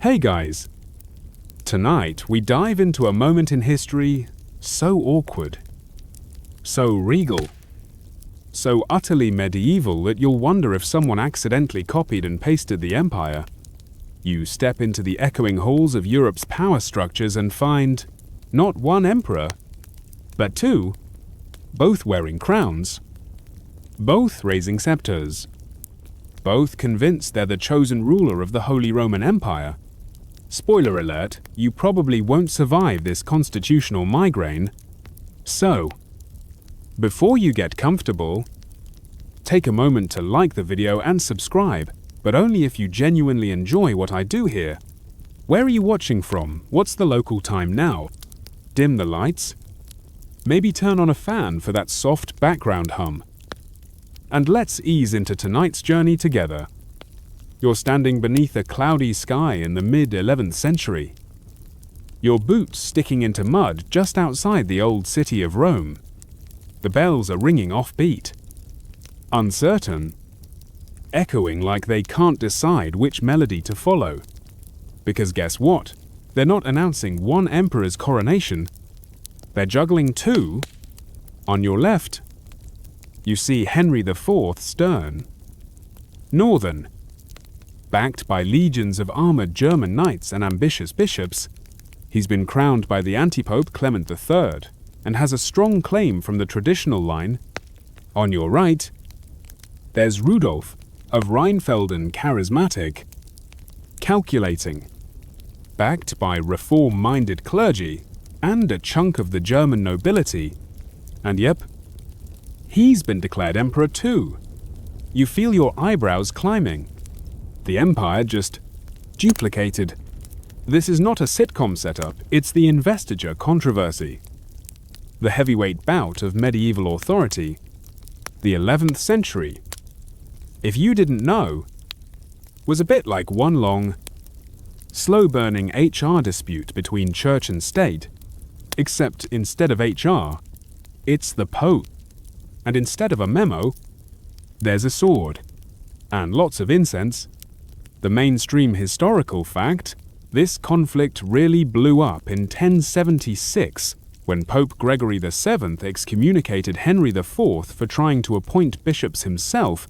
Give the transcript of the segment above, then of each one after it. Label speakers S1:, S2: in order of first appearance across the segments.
S1: Hey guys! Tonight we dive into a moment in history so awkward, so regal, so utterly medieval that you'll wonder if someone accidentally copied and pasted the empire. You step into the echoing halls of Europe's power structures and find not one emperor, but two, both wearing crowns, both raising scepters, both convinced they're the chosen ruler of the Holy Roman Empire. Spoiler alert, you probably won't survive this constitutional migraine. So, before you get comfortable, take a moment to like the video and subscribe, but only if you genuinely enjoy what I do here. Where are you watching from? What's the local time now? Dim the lights. Maybe turn on a fan for that soft background hum. And let's ease into tonight's journey together. You're standing beneath a cloudy sky in the mid-11th century. Your boots sticking into mud just outside the old city of Rome. The bells are ringing off-beat. Uncertain. Echoing like they can't decide which melody to follow. Because guess what? They're not announcing one emperor's coronation. They're juggling two. On your left, you see Henry IV stern, northern, backed by legions of armored German knights and ambitious bishops. He's been crowned by the antipope Clement III and has a strong claim from the traditional line. On your right, there's Rudolf of Rheinfelden, charismatic, calculating, backed by reform-minded clergy and a chunk of the German nobility. And yep, he's been declared emperor too. You feel your eyebrows climbing. The empire just duplicated. This is not a sitcom setup, it's the investiture controversy. The heavyweight bout of medieval authority. The 11th century, if you didn't know, was a bit like one long, slow-burning HR dispute between church and state, except instead of HR, it's the Pope. And instead of a memo, there's a sword. And lots of incense. The mainstream historical fact, this conflict really blew up in 1076 when Pope Gregory VII excommunicated Henry IV for trying to appoint bishops himself.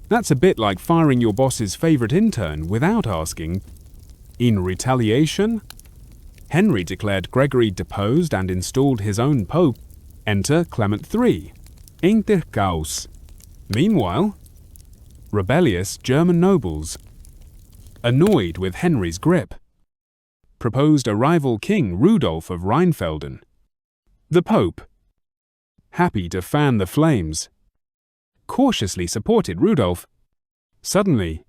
S1: That's a bit like firing your boss's favorite intern without asking. In retaliation, Henry declared Gregory deposed and installed his own pope. Enter Clement III. Inter Chaos. Meanwhile, rebellious German nobles, annoyed with Henry's grip, proposed a rival king, Rudolf of Rheinfelden. The Pope, happy to fan the flames, cautiously supported Rudolf. Suddenly,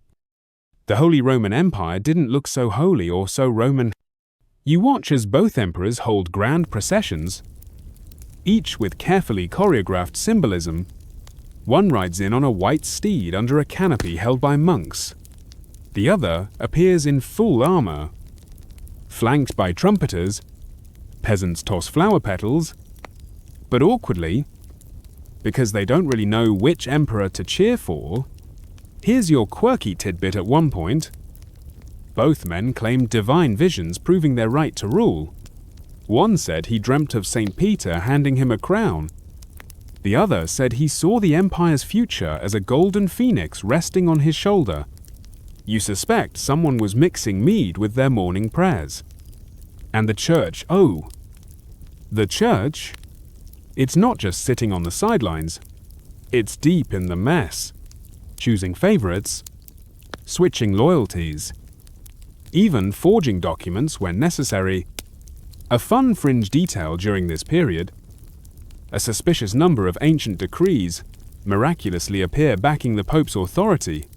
S1: the Holy Roman Empire didn't look so holy or so Roman. You watch as both emperors hold grand processions, each with carefully choreographed symbolism. One rides in on a white steed under a canopy held by monks. The other appears in full armor. Flanked by trumpeters, peasants toss flower petals, but awkwardly, because they don't really know which emperor to cheer for, here's your quirky tidbit at one point. Both men claimed divine visions proving their right to rule. One said he dreamt of St. Peter handing him a crown. The other said he saw the empire's future as a golden phoenix resting on his shoulder. You suspect someone was mixing mead with their morning prayers. And the church, oh, the church, it's not just sitting on the sidelines. It's deep in the mess, choosing favorites, switching loyalties, even forging documents when necessary. A fun fringe detail during this period, a suspicious number of ancient decrees miraculously appear backing the Pope's authority.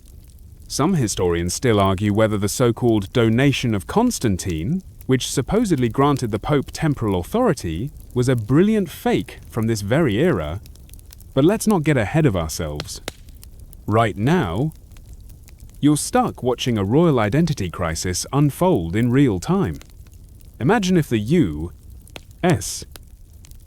S1: Some historians still argue whether the so-called donation of Constantine, which supposedly granted the Pope temporal authority, was a brilliant fake from this very era. But let's not get ahead of ourselves. Right now, you're stuck watching a royal identity crisis unfold in real time. Imagine if the U.S.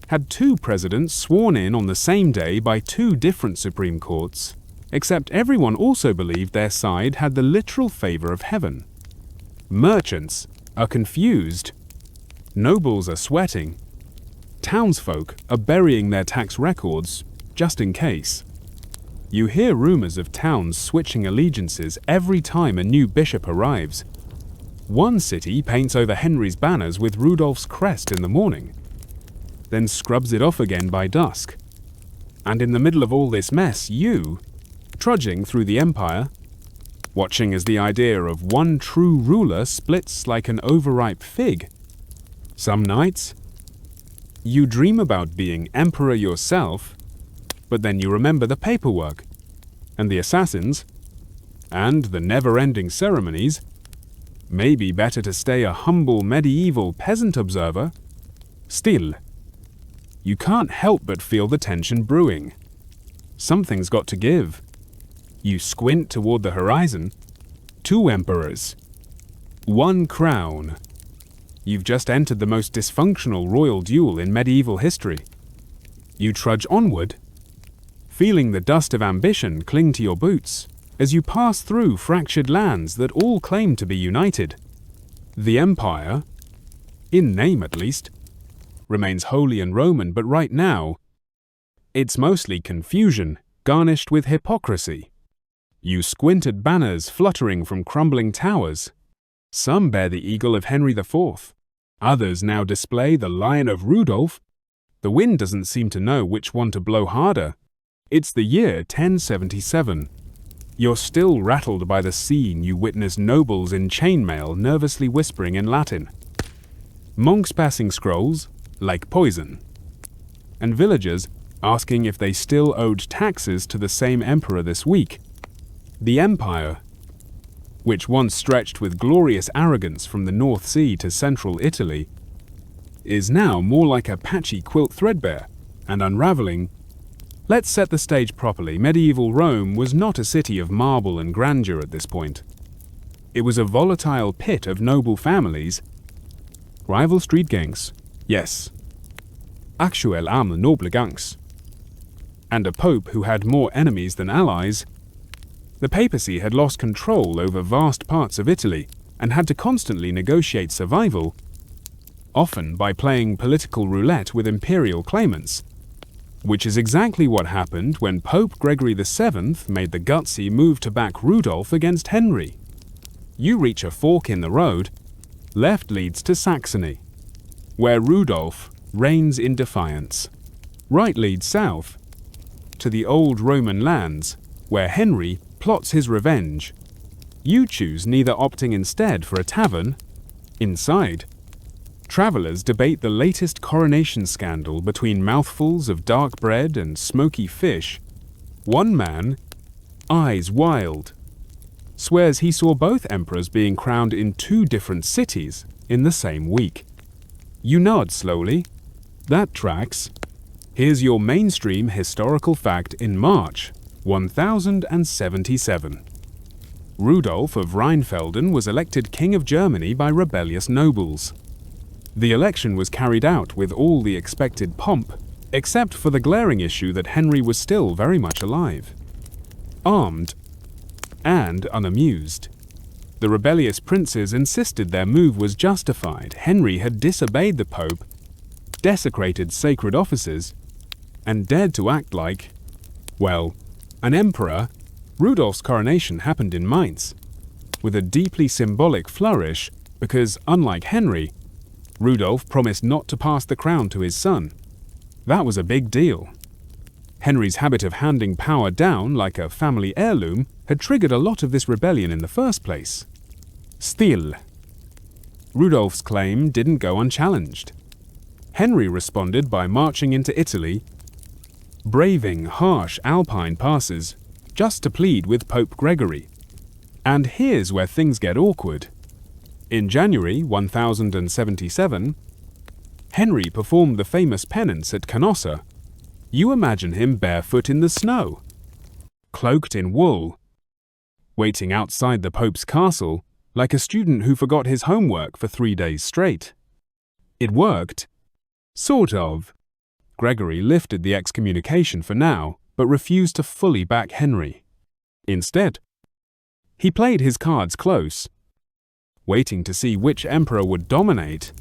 S1: had two presidents sworn in on the same day by two different Supreme Courts, except everyone also believed their side had the literal favor of heaven. Merchants are confused. Nobles are sweating. Townsfolk are burying their tax records, just in case. You hear rumors of towns switching allegiances every time a new bishop arrives. One city paints over Henry's banners with Rudolph's crest in the morning, then scrubs it off again by dusk. And in the middle of all this mess, you, trudging through the empire, watching as the idea of one true ruler splits like an overripe fig. Some nights, you dream about being emperor yourself, but then you remember the paperwork, and the assassins, and the never-ending ceremonies. Maybe better to stay a humble medieval peasant observer. Still, you can't help but feel the tension brewing. Something's got to give. You squint toward the horizon. 2 emperors. 1 crown. You've just entered the most dysfunctional royal duel in medieval history. You trudge onward, feeling the dust of ambition cling to your boots as you pass through fractured lands that all claim to be united. The empire, in name at least, remains holy and Roman, but right now, it's mostly confusion garnished with hypocrisy. You squint at banners fluttering from crumbling towers. Some bear the eagle of Henry IV. Others now display the lion of Rudolph. The wind doesn't seem to know which one to blow harder. It's the year 1077. You're still rattled by the scene you witness nobles in chainmail nervously whispering in Latin. Monks passing scrolls, like poison. And villagers asking if they still owed taxes to the same emperor this week. The empire, which once stretched with glorious arrogance from the North Sea to central Italy, is now more like a patchy quilt threadbare and unraveling. Let's set the stage properly. Medieval Rome was not a city of marble and grandeur at this point. It was a volatile pit of noble families, rival street gangs, yes, actuelle arme noble gangs, and a pope who had more enemies than allies. The papacy had lost control over vast parts of Italy and had to constantly negotiate survival, often by playing political roulette with imperial claimants, which is exactly what happened when Pope Gregory VII made the gutsy move to back Rudolph against Henry. You reach a fork in the road. Left leads to Saxony, where Rudolph reigns in defiance. Right leads south, to the old Roman lands, where Henry plots his revenge. You choose neither, opting instead for a tavern. Inside, travelers debate the latest coronation scandal between mouthfuls of dark bread and smoky fish. One man, eyes wild, swears he saw both emperors being crowned in 2 different cities in the same week. You nod slowly. That tracks. Here's your mainstream historical fact in March 1077. Rudolph of Rheinfelden was elected King of Germany by rebellious nobles. The election was carried out with all the expected pomp, except for the glaring issue that Henry was still very much alive, armed, and unamused. The rebellious princes insisted their move was justified. Henry had disobeyed the Pope, desecrated sacred offices, and dared to act like, well, an emperor. Rudolph's coronation happened in Mainz, with a deeply symbolic flourish because, unlike Henry, Rudolph promised not to pass the crown to his son. That was a big deal. Henry's habit of handing power down like a family heirloom had triggered a lot of this rebellion in the first place. Still, Rudolph's claim didn't go unchallenged. Henry responded by marching into Italy, braving harsh alpine passes, just to plead with Pope Gregory. And here's where things get awkward. In January 1077, Henry performed the famous penance at Canossa. You imagine him barefoot in the snow, cloaked in wool, waiting outside the Pope's castle like a student who forgot his homework for 3 days straight. It worked. Sort of. Gregory lifted the excommunication for now, but refused to fully back Henry. Instead, he played his cards close. waiting to see which emperor would dominate.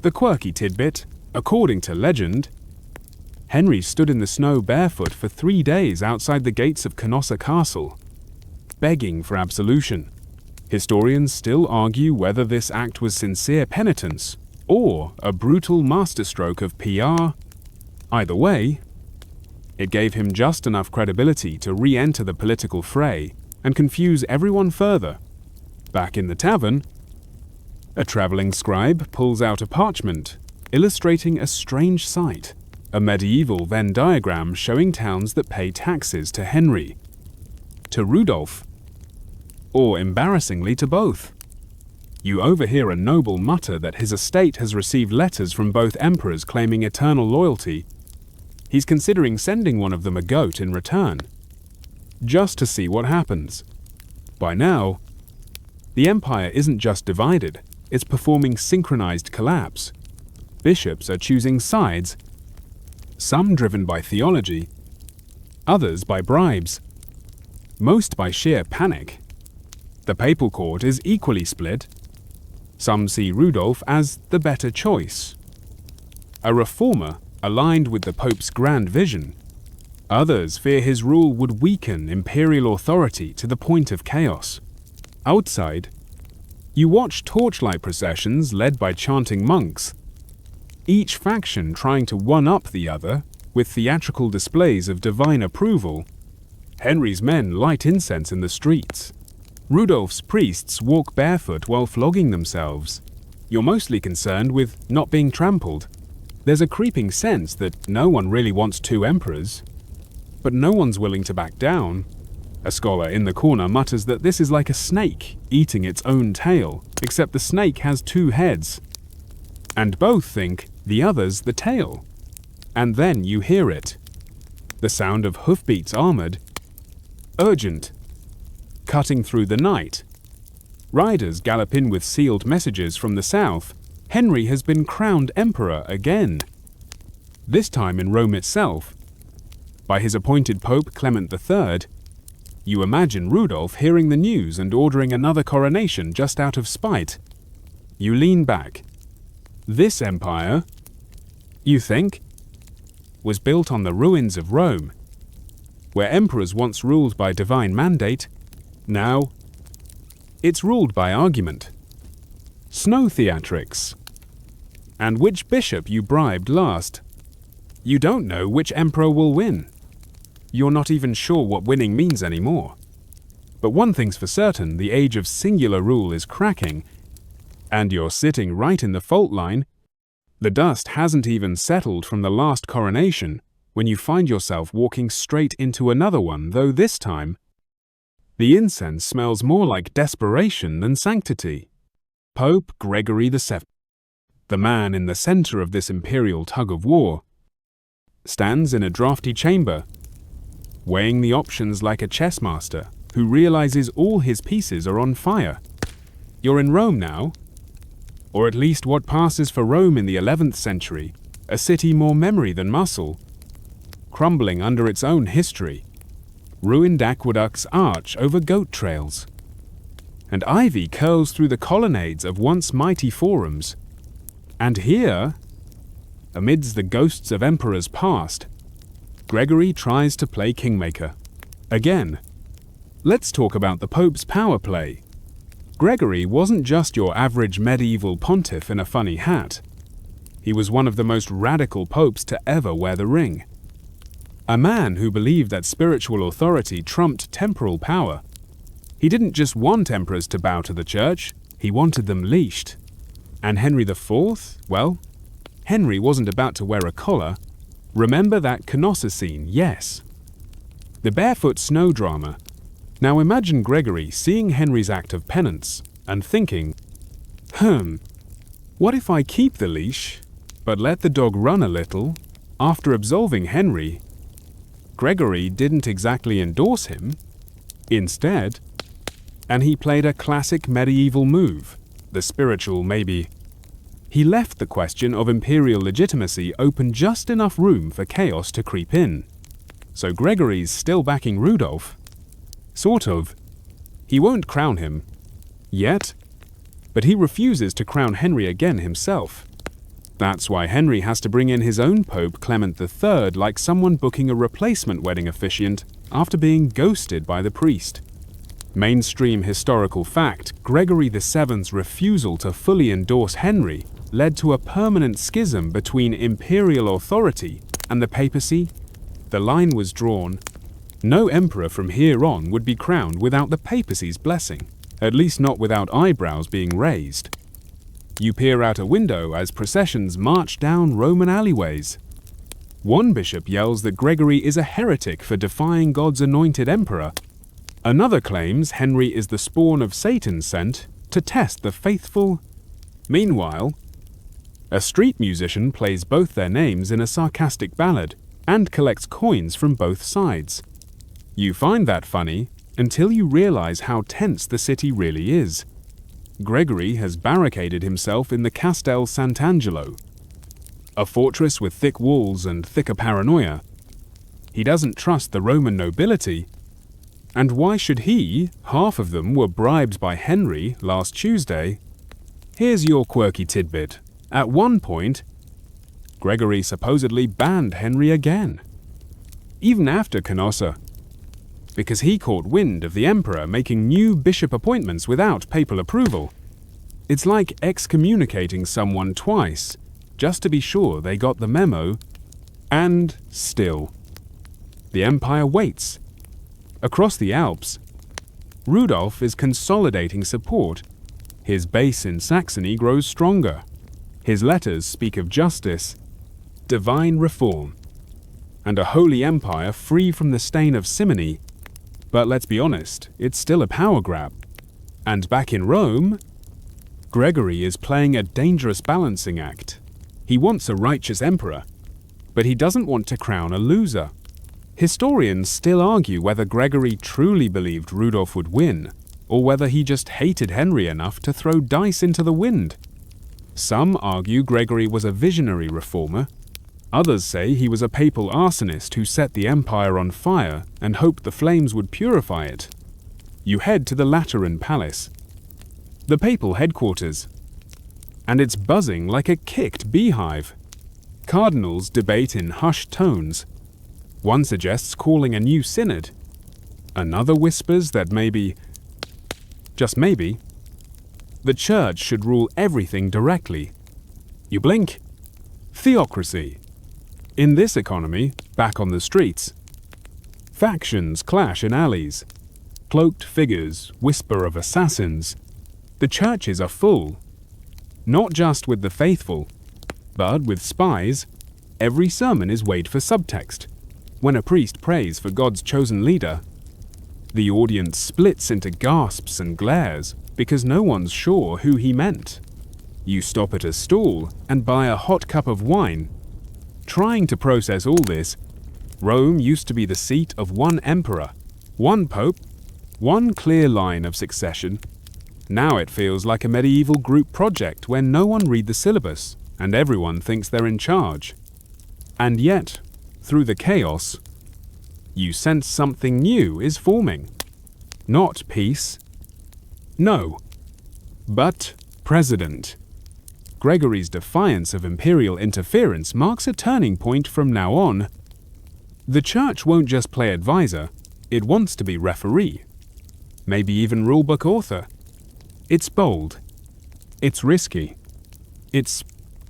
S1: The quirky tidbit, according to legend, Henry stood in the snow barefoot for 3 days outside the gates of Canossa Castle, begging for absolution. Historians still argue whether this act was sincere penitence or a brutal masterstroke of PR. Either way, it gave him just enough credibility to re-enter the political fray and confuse everyone further. Back in the tavern, a traveling scribe pulls out a parchment, illustrating a strange sight, a medieval Venn diagram showing towns that pay taxes to Henry, to Rudolf, or embarrassingly to both. You overhear a noble mutter that his estate has received letters from both emperors claiming eternal loyalty. He's considering sending one of them a goat in return, just to see what happens. By now, the empire isn't just divided, it's performing synchronized collapse. Bishops are choosing sides, some driven by theology, others by bribes, most by sheer panic. The papal court is equally split. Some see Rudolf as the better choice, a reformer aligned with the Pope's grand vision. Others fear his rule would weaken imperial authority to the point of chaos. Outside, you watch torchlight processions led by chanting monks, each faction trying to one-up the other with theatrical displays of divine approval. Henry's men light incense in the streets. Rudolf's priests walk barefoot while flogging themselves. You're mostly concerned with not being trampled. There's a creeping sense that no one really wants 2 emperors, but no one's willing to back down. A scholar in the corner mutters that this is like a snake eating its own tail, except the snake has 2 heads. And both think the other's the tail. And then you hear it. The sound of hoofbeats armored, urgent, cutting through the night. Riders gallop in with sealed messages from the south. Henry has been crowned emperor again. This time in Rome itself, by his appointed Pope Clement III. You imagine Rudolf hearing the news and ordering another coronation just out of spite. You lean back. This empire, you think, was built on the ruins of Rome, where emperors once ruled by divine mandate. Now, it's ruled by argument, snow theatrics, and which bishop you bribed last. You don't know which emperor will win. You're not even sure what winning means anymore. But one thing's for certain, the age of singular rule is cracking, and you're sitting right in the fault line. The dust hasn't even settled from the last coronation when you find yourself walking straight into another one, though this time, the incense smells more like desperation than sanctity. Pope Gregory VII, the man in the center of this imperial tug-of-war, stands in a drafty chamber, weighing the options like a chess master who realizes all his pieces are on fire. You're in Rome now, or at least what passes for Rome in the 11th century, a city more memory than muscle, crumbling under its own history. Ruined aqueducts arch over goat trails, and ivy curls through the colonnades of once mighty forums. And here, amidst the ghosts of emperors past, Gregory tries to play kingmaker. Again, let's talk about the Pope's power play. Gregory wasn't just your average medieval pontiff in a funny hat. He was one of the most radical popes to ever wear the ring. A man who believed that spiritual authority trumped temporal power. He didn't just want emperors to bow to the church, he wanted them leashed. And Henry IV? Well, Henry wasn't about to wear a collar. Remember that Canossa scene, yes. The barefoot snow drama. Now imagine Gregory seeing Henry's act of penance and thinking, what if I keep the leash, but let the dog run a little? After absolving Henry, Gregory didn't exactly endorse him. Instead, and he played a classic medieval move, the spiritual maybe. He left the question of imperial legitimacy open just enough room for chaos to creep in. So Gregory's still backing Rudolf. Sort of. He won't crown him. Yet. but he refuses to crown Henry again himself. That's why Henry has to bring in his own Pope Clement III, like someone booking a replacement wedding officiant after being ghosted by the priest. Mainstream historical fact, Gregory VII's refusal to fully endorse Henry led to a permanent schism between imperial authority and the papacy. The line was drawn. No emperor from here on would be crowned without the papacy's blessing, at least not without eyebrows being raised. You peer out a window as processions march down Roman alleyways. One bishop yells that Gregory is a heretic for defying God's anointed emperor. Another claims Henry is the spawn of Satan sent to test the faithful. Meanwhile, a street musician plays both their names in a sarcastic ballad and collects coins from both sides. You find that funny until you realize how tense the city really is. Gregory has barricaded himself in the Castel Sant'Angelo, a fortress with thick walls and thicker paranoia. He doesn't trust the Roman nobility. And why should he? Half of them were bribed by Henry last Tuesday. Here's your quirky tidbit. At one point, Gregory supposedly banned Henry again, even after Canossa, because he caught wind of the emperor making new bishop appointments without papal approval. It's like excommunicating someone twice, just to be sure they got the memo. And still, the empire waits. Across the Alps, Rudolf is consolidating support. His base in Saxony grows stronger. His letters speak of justice, divine reform, and a holy empire free from the stain of simony. But let's be honest, it's still a power grab. And back in Rome, Gregory is playing a dangerous balancing act. He wants a righteous emperor, but he doesn't want to crown a loser. Historians still argue whether Gregory truly believed Rudolf would win, or whether he just hated Henry enough to throw dice into the wind. Some argue Gregory was a visionary reformer. Others say he was a papal arsonist who set the empire on fire and hoped the flames would purify it. You head to the Lateran Palace, the papal headquarters, and it's buzzing like a kicked beehive. Cardinals debate in hushed tones. One suggests calling a new synod. Another whispers that maybe, just maybe, the church should rule everything directly. You blink. Theocracy. In this economy, back on the streets, factions clash in alleys. Cloaked figures whisper of assassins. The churches are full, not just with the faithful, but with spies. Every sermon is weighed for subtext. When a priest prays for God's chosen leader, the audience splits into gasps and glares because no one's sure who he meant. You stop at a stall and buy a hot cup of wine. Trying to process all this, Rome used to be the seat of one emperor, one pope, one clear line of succession. Now it feels like a medieval group project where no one read the syllabus and everyone thinks they're in charge. And yet, through the chaos, you sense something new is forming. Not peace. No. But president. Gregory's defiance of imperial interference marks a turning point from now on. The church won't just play advisor, it wants to be referee. Maybe even rulebook author. It's bold. It's risky. It's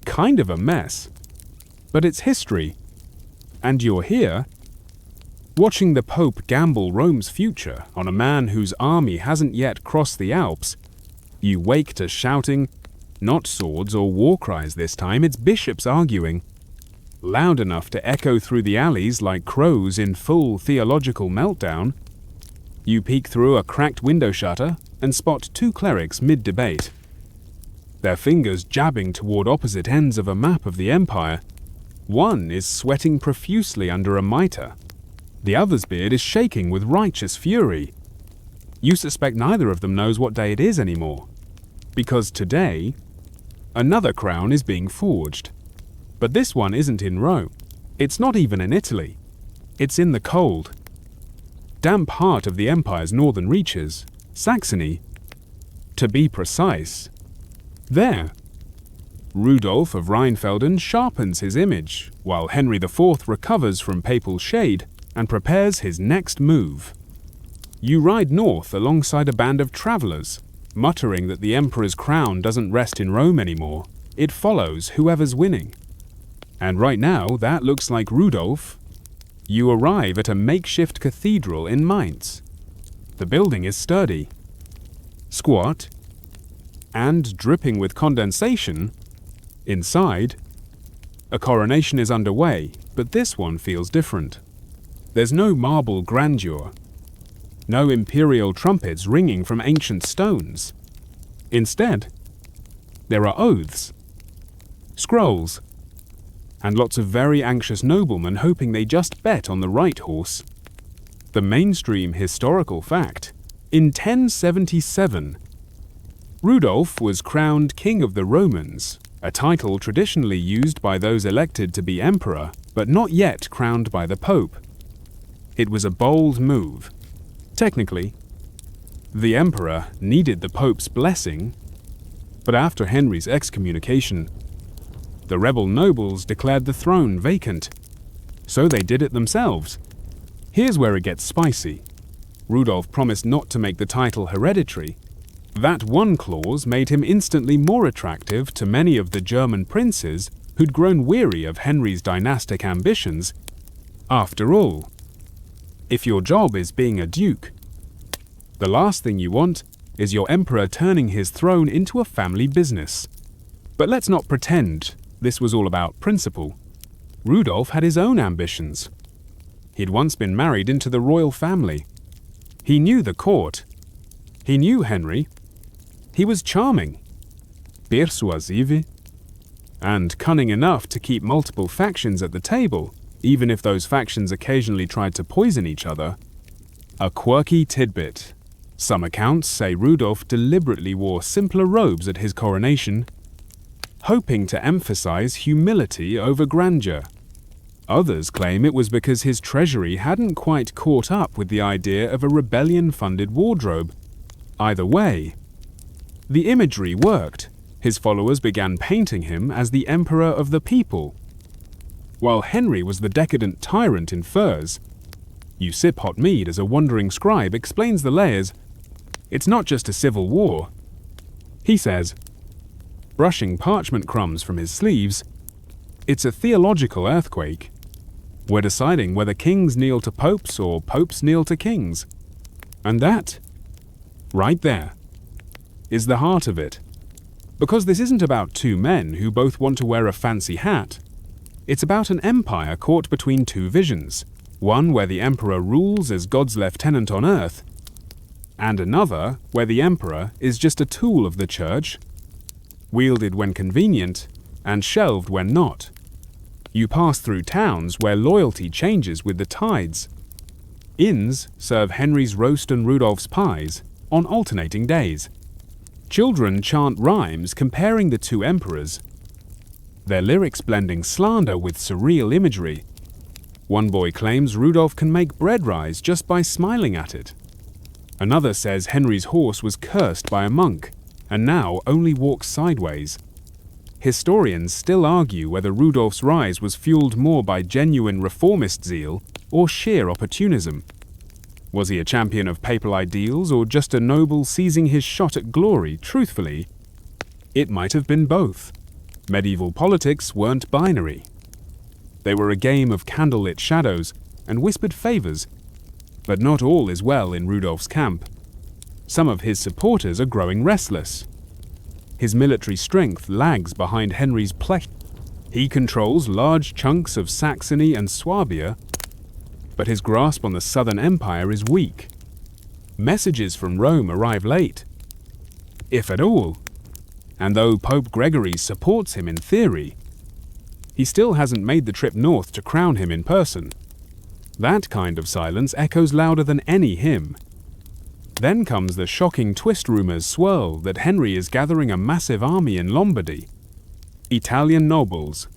S1: kind of a mess. But it's history. And you're here, watching the Pope gamble Rome's future on a man whose army hasn't yet crossed the Alps. You wake to shouting, not swords or war cries this time, it's bishops arguing, loud enough to echo through the alleys like crows in full theological meltdown. You peek through a cracked window shutter and spot two clerics mid-debate, their fingers jabbing toward opposite ends of a map of the empire. One is sweating profusely under a mitre. The other's beard is shaking with righteous fury. You suspect neither of them knows what day it is anymore, because today, another crown is being forged. But this one isn't in Rome. It's not even in Italy. It's in the cold, damp heart of the empire's northern reaches, Saxony. To be precise, There, Rudolf of Rheinfelden sharpens his image, while Henry IV recovers from papal shade and prepares his next move. You ride north alongside a band of travelers, muttering that the emperor's crown doesn't rest in Rome anymore. It follows whoever's winning. And right now, that looks like Rudolf. You arrive at a makeshift cathedral in Mainz. The building is sturdy, squat, and dripping with condensation. Inside, a coronation is underway, but this one feels different. There's no marble grandeur, no imperial trumpets ringing from ancient stones. Instead, there are oaths, scrolls, and lots of very anxious noblemen hoping they just bet on the right horse. The mainstream historical fact: in 1077, Rudolf was crowned King of the Romans, a title traditionally used by those elected to be emperor, but not yet crowned by the Pope. It was a bold move. Technically, the emperor needed the Pope's blessing, but after Henry's excommunication, the rebel nobles declared the throne vacant, so they did it themselves. Here's where it gets spicy. Rudolf promised not to make the title hereditary. That one clause made him instantly more attractive to many of the German princes who'd grown weary of Henry's dynastic ambitions. After all, if your job is being a duke, the last thing you want is your emperor turning his throne into a family business. But let's not pretend this was all about principle. Rudolf had his own ambitions. He'd once been married into the royal family. He knew the court. He knew Henry. He was charming, persuasive, and cunning enough to keep multiple factions at the table, even if those factions occasionally tried to poison each other. A quirky tidbit. Some accounts say Rudolf deliberately wore simpler robes at his coronation, hoping to emphasize humility over grandeur. Others claim it was because his treasury hadn't quite caught up with the idea of a rebellion-funded wardrobe. Either way, the imagery worked. His followers began painting him as the emperor of the people, while Henry was the decadent tyrant in furs. You Sip Hot Mead as a wandering scribe explains the layers. It's not just a civil war, he says, brushing parchment crumbs from his sleeves. It's a theological earthquake. We're deciding whether kings kneel to popes or popes kneel to kings. And that, right there, is the heart of it. Because this isn't about two men who both want to wear a fancy hat. It's about an empire caught between two visions, one where the emperor rules as God's lieutenant on earth, and another where the emperor is just a tool of the church, wielded when convenient and shelved when not. You pass through towns where loyalty changes with the tides. Inns serve Henry's roast and Rudolph's pies on alternating days. Children chant rhymes comparing the two emperors, their lyrics blending slander with surreal imagery. One boy claims Rudolf can make bread rise just by smiling at it. Another says Henry's horse was cursed by a monk, and now only walks sideways. Historians still argue whether Rudolf's rise was fueled more by genuine reformist zeal or sheer opportunism. Was he a champion of papal ideals or just a noble seizing his shot at glory? Truthfully, it might have been both. Medieval politics weren't binary. They were a game of candlelit shadows and whispered favors. But not all is well in Rudolf's camp. Some of his supporters are growing restless. His military strength lags behind Henry's pledge. He controls large chunks of Saxony and Swabia, but his grasp on the southern empire is weak. Messages from Rome arrive late, if at all, and though Pope Gregory supports him in theory, he still hasn't made the trip north to crown him in person. That kind of silence echoes louder than any hymn. Then comes the shocking twist rumors swirl that Henry is gathering a massive army in Lombardy. Italian nobles,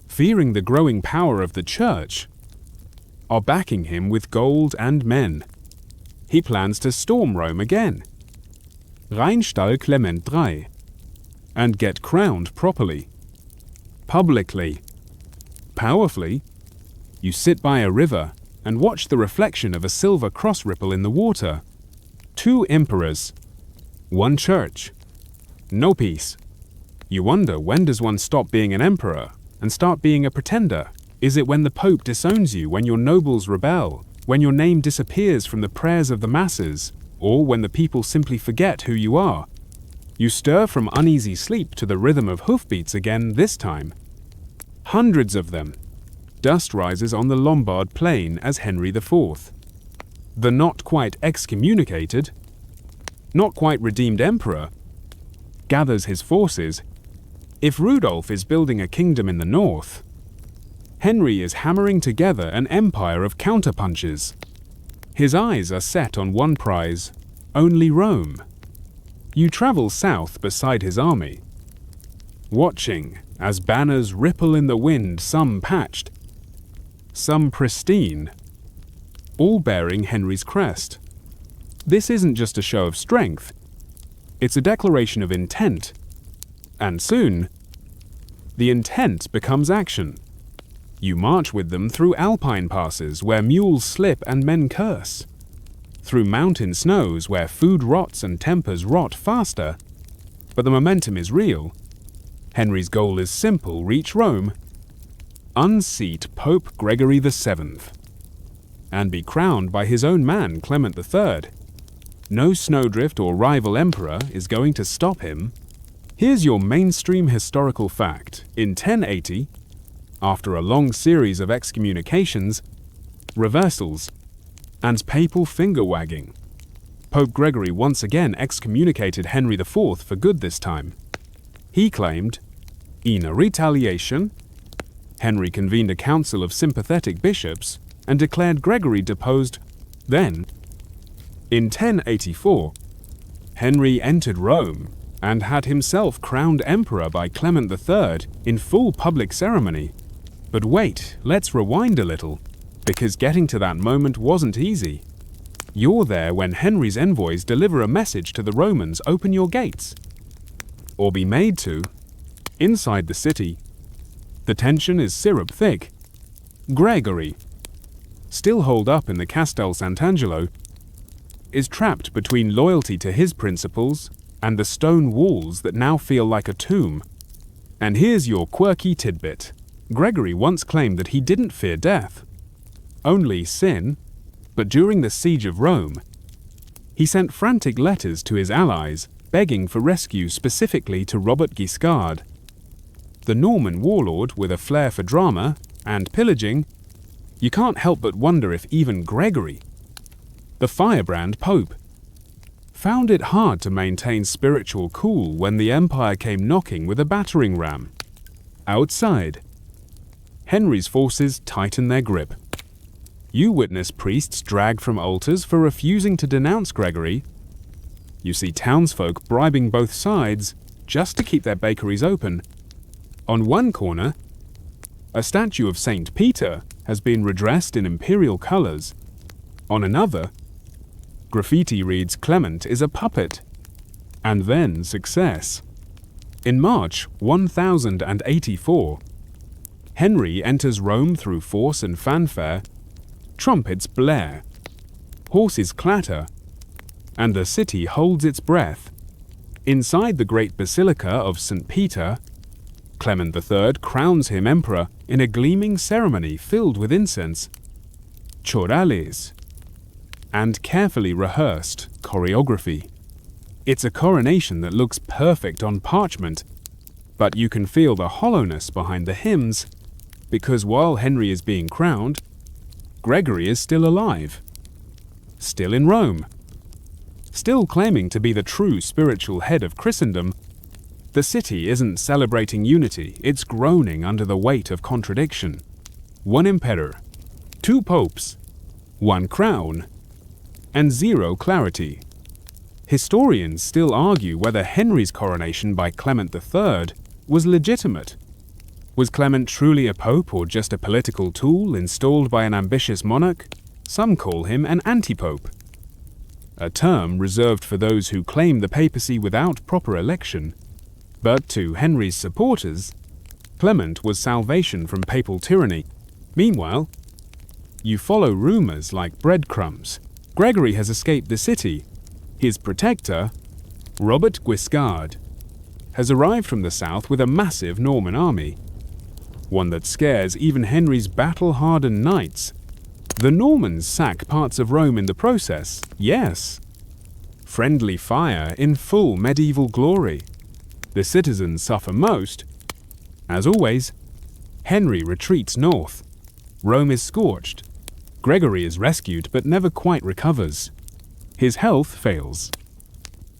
S1: fearing the growing power of the church, are backing him with gold and men. He plans to storm Rome again. Rheinstall Clement III. and get crowned properly. Publicly. Powerfully. You sit by a river and watch the reflection of a silver cross ripple in the water. 2 emperors. 1 church. No peace. You wonder, when does one stop being an emperor and start being a pretender? Is it when the Pope disowns you, when your nobles rebel, when your name disappears from the prayers of the masses, or when the people simply forget who you are? You stir from uneasy sleep to the rhythm of hoofbeats again this time. Hundreds of them. Dust rises on the Lombard plain as Henry IV, the not quite excommunicated, not quite redeemed emperor, gathers his forces. If Rudolph is building a kingdom in the north, Henry is hammering together an empire of counterpunches. His eyes are set on one prize, only Rome. You travel south beside his army, watching as banners ripple in the wind, some patched, some pristine, all bearing Henry's crest. This isn't just a show of strength, it's a declaration of intent. And soon, the intent becomes action. You march with them through alpine passes where mules slip and men curse, through mountain snows where food rots and tempers rot faster. But the momentum is real. Henry's goal is simple: reach Rome, unseat Pope Gregory VII, and be crowned by his own man, Clement III. No snowdrift or rival emperor is going to stop him. Here's your mainstream historical fact. In 1080, after a long series of excommunications, reversals, and papal finger-wagging, Pope Gregory once again excommunicated Henry IV for good this time. He claimed, in a retaliation, Henry convened a council of sympathetic bishops and declared Gregory deposed. Then, in 1084, Henry entered Rome and had himself crowned emperor by Clement III in full public ceremony. But wait, let's rewind a little, because getting to that moment wasn't easy. You're there when Henry's envoys deliver a message to the Romans: open your gates, or be made to. Inside the city, the tension is syrup thick. Gregory, still holed up in the Castel Sant'Angelo, is trapped between loyalty to his principles and the stone walls that now feel like a tomb. And here's your quirky tidbit. Gregory once claimed that he didn't fear death, only sin. But during the siege of Rome, he sent frantic letters to his allies, begging for rescue, specifically to Robert Guiscard, the Norman warlord with a flair for drama and pillaging. You can't help but wonder if even Gregory, the firebrand pope, found it hard to maintain spiritual cool when the empire came knocking with a battering ram. Outside, Henry's forces tighten their grip. You witness priests dragged from altars for refusing to denounce Gregory. You see townsfolk bribing both sides just to keep their bakeries open. On one corner, a statue of Saint Peter has been redressed in imperial colors. On another, graffiti reads "Clement is a puppet." And then success. In March 1084, Henry enters Rome through force and fanfare. Trumpets blare, horses clatter, and the city holds its breath. Inside the great basilica of St. Peter, Clement III crowns him emperor in a gleaming ceremony filled with incense, chorales, and carefully rehearsed choreography. It's a coronation that looks perfect on parchment, but you can feel the hollowness behind the hymns, because while Henry is being crowned, Gregory is still alive, still in Rome, still claiming to be the true spiritual head of Christendom. The city isn't celebrating unity, it's groaning under the weight of contradiction. One emperor, 2 popes, 1 crown, and 0 clarity. Historians still argue whether Henry's coronation by Clement III was legitimate. Was Clement truly a pope or just a political tool installed by an ambitious monarch? Some call him an anti-pope, a term reserved for those who claim the papacy without proper election. But to Henry's supporters, Clement was salvation from papal tyranny. Meanwhile, you follow rumors like breadcrumbs. Gregory has escaped the city. His protector, Robert Guiscard, has arrived from the south with a massive Norman army, one that scares even Henry's battle-hardened knights. The Normans sack parts of Rome in the process, yes. Friendly fire in full medieval glory. The citizens suffer most. As always, Henry retreats north. Rome is scorched. Gregory is rescued but never quite recovers. His health fails.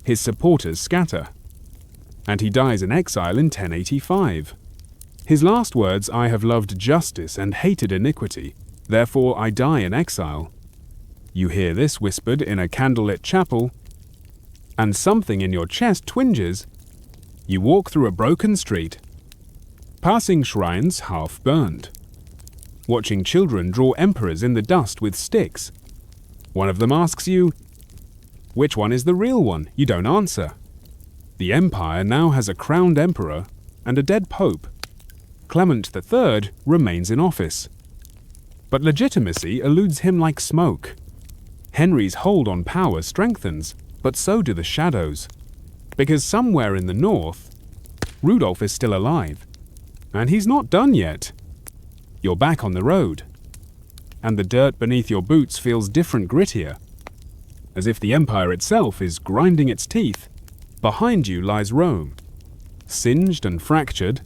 S1: His supporters scatter. And he dies in exile in 1085. His last words, "I have loved justice and hated iniquity, therefore I die in exile." You hear this whispered in a candlelit chapel, and something in your chest twinges. You walk through a broken street, passing shrines half burned, watching children draw emperors in the dust with sticks. One of them asks you, which one is the real one? You don't answer. The empire now has a crowned emperor and a dead pope. Clement III remains in office. But legitimacy eludes him like smoke. Henry's hold on power strengthens, but so do the shadows. Because somewhere in the north, Rudolf is still alive. And he's not done yet. You're back on the road. And the dirt beneath your boots feels different, grittier. As if the empire itself is grinding its teeth. Behind you lies Rome, singed and fractured,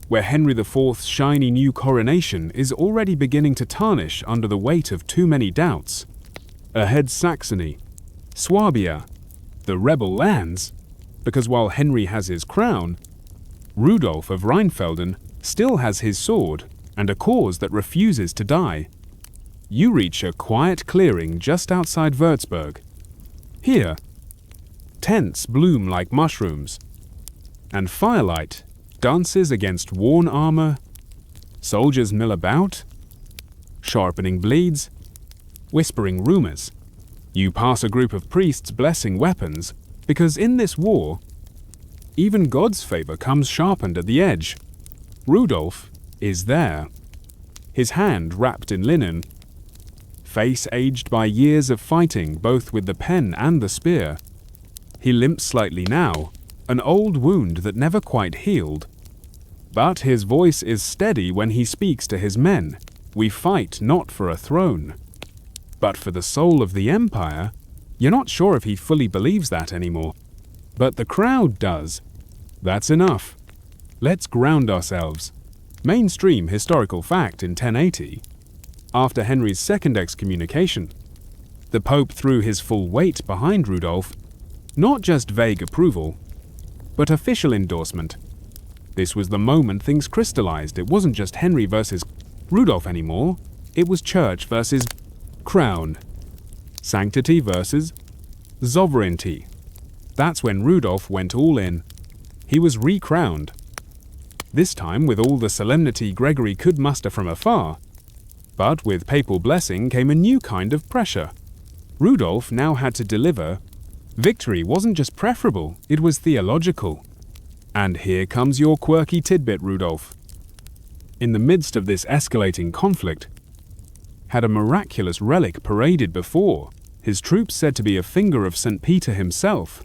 S1: where Henry IV's shiny new coronation is already beginning to tarnish under the weight of too many doubts. Ahead Saxony, Swabia, the rebel lands, because while Henry has his crown, Rudolf of Rheinfelden still has his sword and a cause that refuses to die. You reach a quiet clearing just outside Würzburg. Here, tents bloom like mushrooms, and firelight dances against worn armor. Soldiers mill about, sharpening blades, whispering rumors. You pass a group of priests blessing weapons, because in this war, even God's favor comes sharpened at the edge. Rudolf is there, his hand wrapped in linen, face aged by years of fighting both with the pen and the spear. He limps slightly now, an old wound that never quite healed. But his voice is steady when he speaks to his men. We fight not for a throne, but for the soul of the empire. You're not sure if he fully believes that anymore. But the crowd does. That's enough. Let's ground ourselves. Mainstream historical fact in 1080. After Henry's second excommunication, the Pope threw his full weight behind Rudolf. Not just vague approval, but official endorsement. This was the moment things crystallized. It wasn't just Henry versus Rudolf anymore. It was church versus crown. Sanctity versus sovereignty. That's when Rudolf went all in. He was recrowned. This time with all the solemnity Gregory could muster from afar. But with papal blessing came a new kind of pressure. Rudolf now had to deliver. Victory wasn't just preferable, it was theological. And here comes your quirky tidbit, Rudolf. In the midst of this escalating conflict, had a miraculous relic paraded before, his troops said to be a finger of St. Peter himself.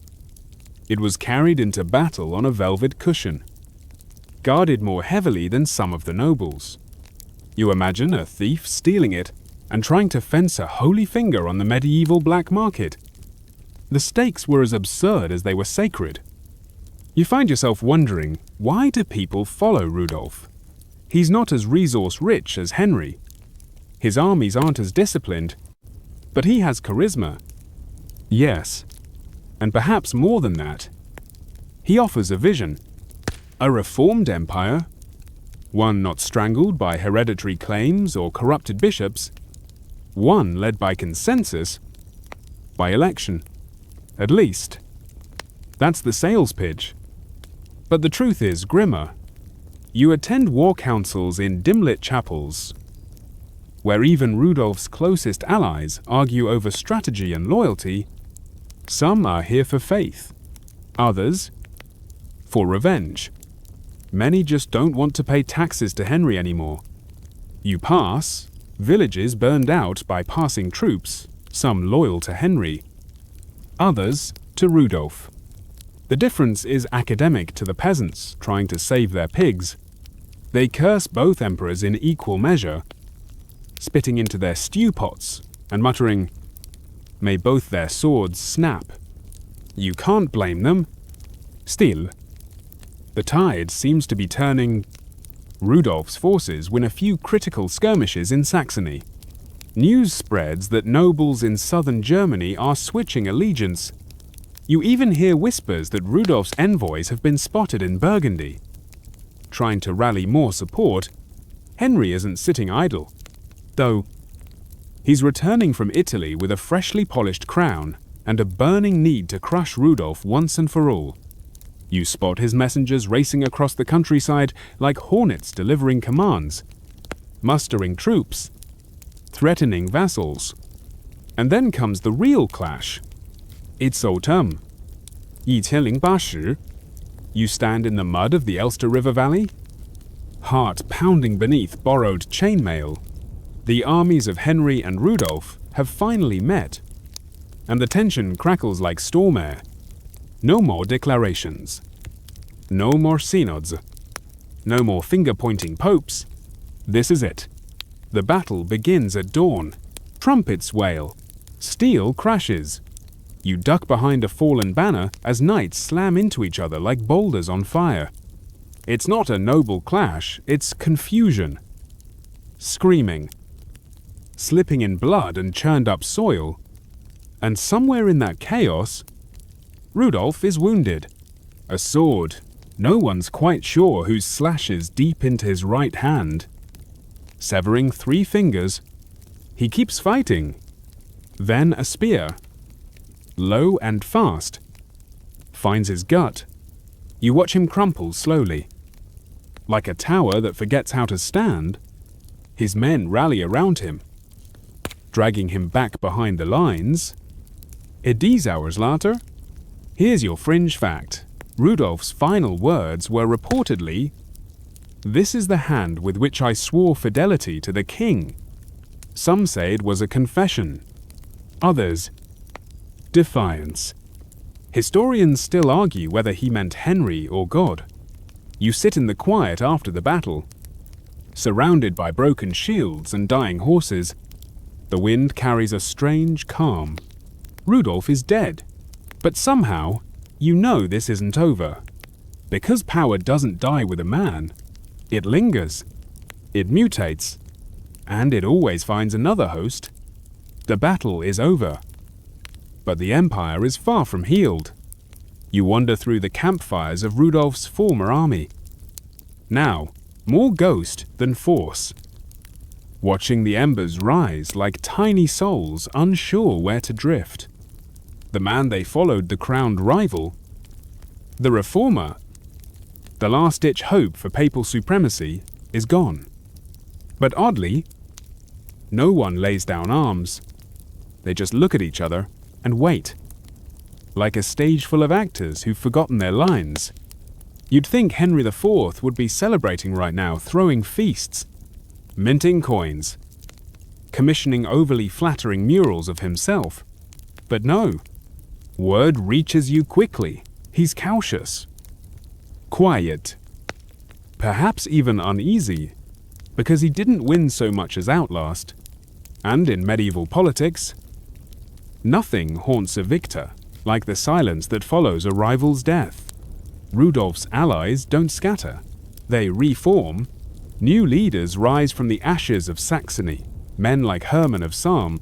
S1: It was carried into battle on a velvet cushion, guarded more heavily than some of the nobles. You imagine a thief stealing it and trying to fence a holy finger on the medieval black market. The stakes were as absurd as they were sacred. You find yourself wondering, why do people follow Rudolf? He's not as resource-rich as Henry. His armies aren't as disciplined, but he has charisma. Yes, and perhaps more than that. He offers a vision. A reformed empire, one not strangled by hereditary claims or corrupted bishops, one led by consensus, by election. At least. That's the sales pitch. But the truth is grimmer. You attend war councils in dim-lit chapels, where even Rudolf's closest allies argue over strategy and loyalty. Some are here for faith. Others, for revenge. Many just don't want to pay taxes to Henry anymore. You pass, villages burned out by passing troops, some loyal to Henry, others to Rudolf. The difference is academic to the peasants trying to save their pigs. They curse both emperors in equal measure, spitting into their stew pots and muttering, "May both their swords snap." You can't blame them. Still, the tide seems to be turning. Rudolf's forces win a few critical skirmishes in Saxony. News spreads that nobles in southern Germany are switching allegiance. You even hear whispers that Rudolf's envoys have been spotted in Burgundy. Trying to rally more support, Henry isn't sitting idle, though he's returning from Italy with a freshly polished crown and a burning need to crush Rudolf once and for all. You spot his messengers racing across the countryside like hornets delivering commands, mustering troops, threatening vassals. And then comes the real clash. It's autumn. 1080. You stand in the mud of the Elster River Valley, heart pounding beneath borrowed chainmail. The armies of Henry and Rudolf have finally met, and the tension crackles like storm air. No more declarations. No more synods. No more finger-pointing popes. This is it. The battle begins at dawn. Trumpets wail. Steel crashes. You duck behind a fallen banner as knights slam into each other like boulders on fire. It's not a noble clash, it's confusion. Screaming. Slipping in blood and churned up soil. And somewhere in that chaos, Rudolf is wounded. A sword. No one's quite sure who slashes deep into his right hand. Severing 3 fingers, he keeps fighting. Then a spear. Low and fast. Finds his gut. You watch him crumple slowly. Like a tower that forgets how to stand, his men rally around him, dragging him back behind the lines. These hours later, here's your fringe fact. Rudolf's final words were reportedly, "This is the hand with which I swore fidelity to the king." Some say it was a confession. Others, defiance. Historians still argue whether he meant Henry or God. You sit in the quiet after the battle, surrounded by broken shields and dying horses. The wind carries a strange calm. Rudolf is dead, but somehow you know this isn't over. Because power doesn't die with a man, it lingers, it mutates, and it always finds another host. The battle is over, but the empire is far from healed. You wander through the campfires of Rudolf's former army. Now, more ghost than force. Watching the embers rise like tiny souls unsure where to drift. The man they followed, the crowned rival, the reformer, the last-ditch hope for papal supremacy, is gone. But oddly, no one lays down arms. They just look at each other and wait. Like a stage full of actors who've forgotten their lines. You'd think Henry IV would be celebrating right now, throwing feasts, minting coins, commissioning overly flattering murals of himself. But no. Word reaches you quickly. He's cautious, quiet, perhaps even uneasy, because he didn't win so much as outlast. And in medieval politics, nothing haunts a victor like the silence that follows a rival's death. Rudolf's allies don't scatter. They reform. New leaders rise from the ashes of Saxony, men like Hermann of Salm,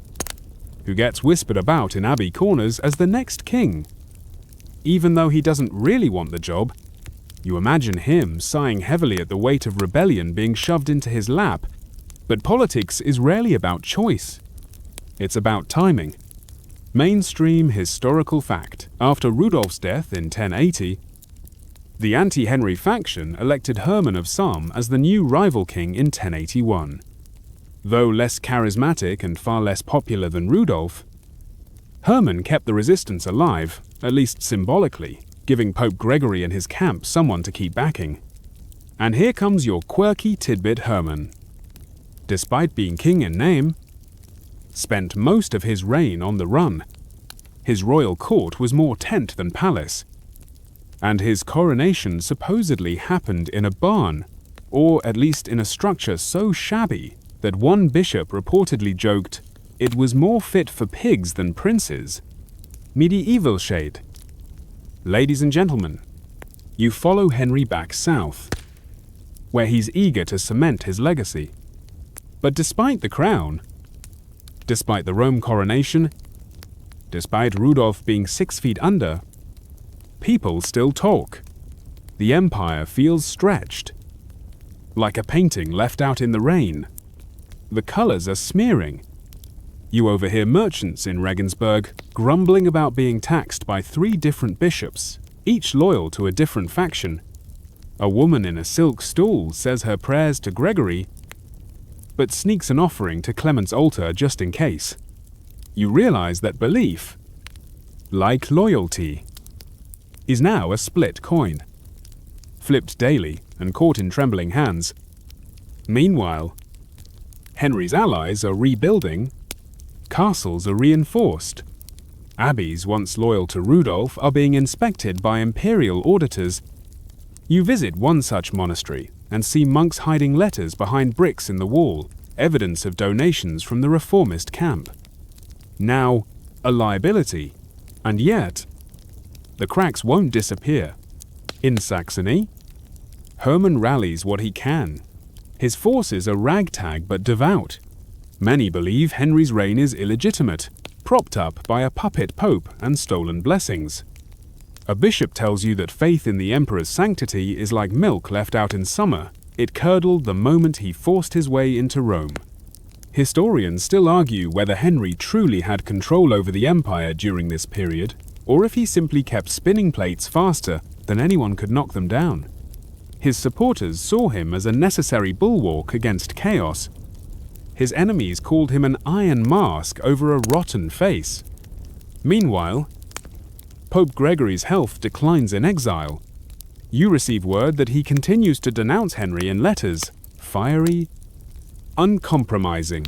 S1: who gets whispered about in abbey corners as the next king. Even though he doesn't really want the job, you imagine him sighing heavily at the weight of rebellion being shoved into his lap. But politics is rarely about choice. It's about timing. Mainstream historical fact. After Rudolf's death in 1080, the anti-Henry faction elected Hermann of Salm as the new rival king in 1081. Though less charismatic and far less popular than Rudolf, Hermann kept the resistance alive, at least symbolically. giving Pope Gregory and his camp someone to keep backing. And here comes your quirky tidbit Hermann. Despite being king in name, spent most of his reign on the run. His royal court was more tent than palace, and his coronation supposedly happened in a barn, or at least in a structure so shabby that one bishop reportedly joked, "It was more fit for pigs than princes." Medieval shade. Ladies and gentlemen, you follow Henry back south, where he's eager to cement his legacy. But despite the crown, despite the Rome coronation, despite Rudolf being 6 feet under, people still talk. The empire feels stretched, like a painting left out in the rain. The colors are smearing. You overhear merchants in Regensburg grumbling about being taxed by 3 different bishops, each loyal to a different faction. A woman in a silk stool says her prayers to Gregory, but sneaks an offering to Clement's altar just in case. You realize that belief, like loyalty, is now a split coin, flipped daily and caught in trembling hands. Meanwhile, Henry's allies are rebuilding, castles are reinforced, abbeys once loyal to Rudolf are being inspected by imperial auditors. You visit one such monastery and see monks hiding letters behind bricks in the wall, evidence of donations from the reformist camp. Now, a liability, and yet, the cracks won't disappear. In Saxony, Hermann rallies what he can. His forces are ragtag but devout. Many believe Henry's reign is illegitimate, propped up by a puppet pope and stolen blessings. A bishop tells you that faith in the emperor's sanctity is like milk left out in summer. It curdled the moment he forced his way into Rome. Historians still argue whether Henry truly had control over the empire during this period, or if he simply kept spinning plates faster than anyone could knock them down. His supporters saw him as a necessary bulwark against chaos. His enemies called him an iron mask over a rotten face. Meanwhile, Pope Gregory's health declines in exile. You receive word that he continues to denounce Henry in letters, fiery, uncompromising,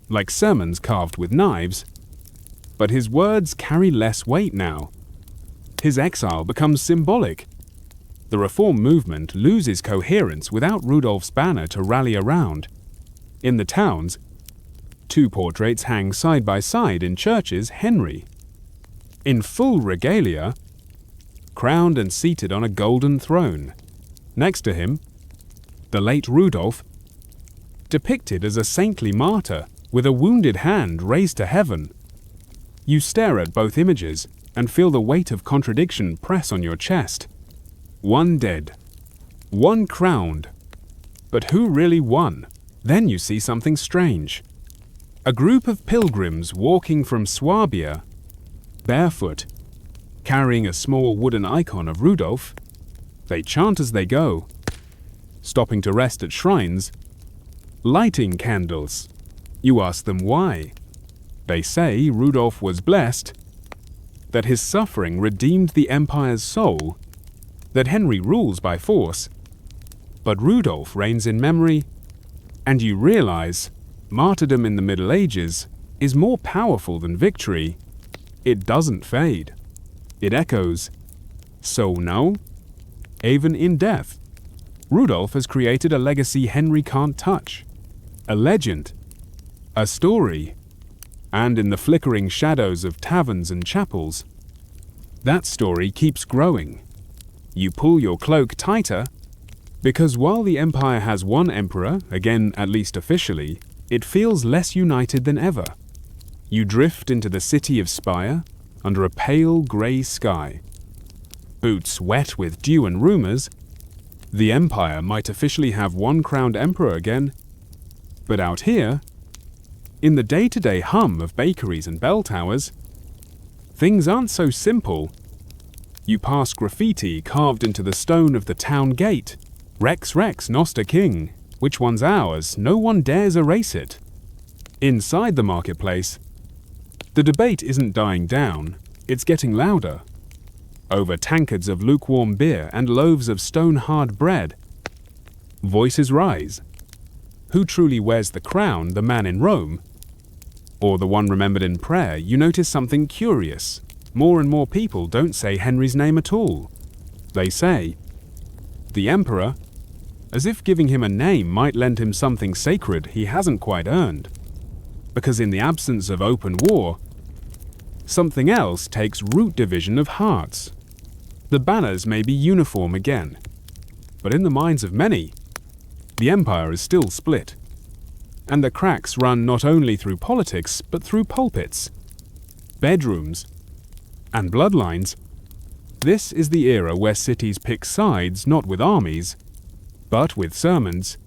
S1: like sermons carved with knives. But his words carry less weight now. His exile becomes symbolic. The reform movement loses coherence without Rudolf's banner to rally around. In the towns, 2 portraits hang side by side in churches. Henry, in full regalia, crowned and seated on a golden throne. Next to him, the late Rudolf, depicted as a saintly martyr with a wounded hand raised to heaven. You stare at both images and feel the weight of contradiction press on your chest. One dead, one crowned. But who really won? Then you see something strange. A group of pilgrims walking from Swabia, barefoot, carrying a small wooden icon of Rudolf. They chant as they go, stopping to rest at shrines, lighting candles. You ask them why. They say Rudolf was blessed, that his suffering redeemed the empire's soul, that Henry rules by force, but Rudolf reigns in memory, and you realize martyrdom in the Middle Ages is more powerful than victory. It doesn't fade. It echoes. So now, even in death, Rudolf has created a legacy Henry can't touch. A legend. A story. And in the flickering shadows of taverns and chapels, that story keeps growing. You pull your cloak tighter, because while the empire has one emperor, again at least officially, it feels less united than ever. You drift into the city of Speyer under a pale grey sky. Boots wet with dew and rumors, the empire might officially have one crowned emperor again. But out here, in the day-to-day hum of bakeries and bell towers, things aren't so simple. You pass graffiti carved into the stone of the town gate. Rex Rex Noster King. Which one's ours? No one dares erase it. Inside the marketplace, the debate isn't dying down, it's getting louder. over tankards of lukewarm beer and loaves of stone-hard bread. Voices rise. Who truly wears the crown, the man in Rome, or the one remembered in prayer? You notice something curious. More and more people don't say Henry's name at all. They say, the emperor, as if giving him a name might lend him something sacred he hasn't quite earned. Because in the absence of open war, something else takes root: division of hearts. The banners may be uniform again, but in the minds of many, the empire is still split. And the cracks run not only through politics, but through pulpits, bedrooms, and bloodlines. This is the era where cities pick sides not with armies, but with sermons.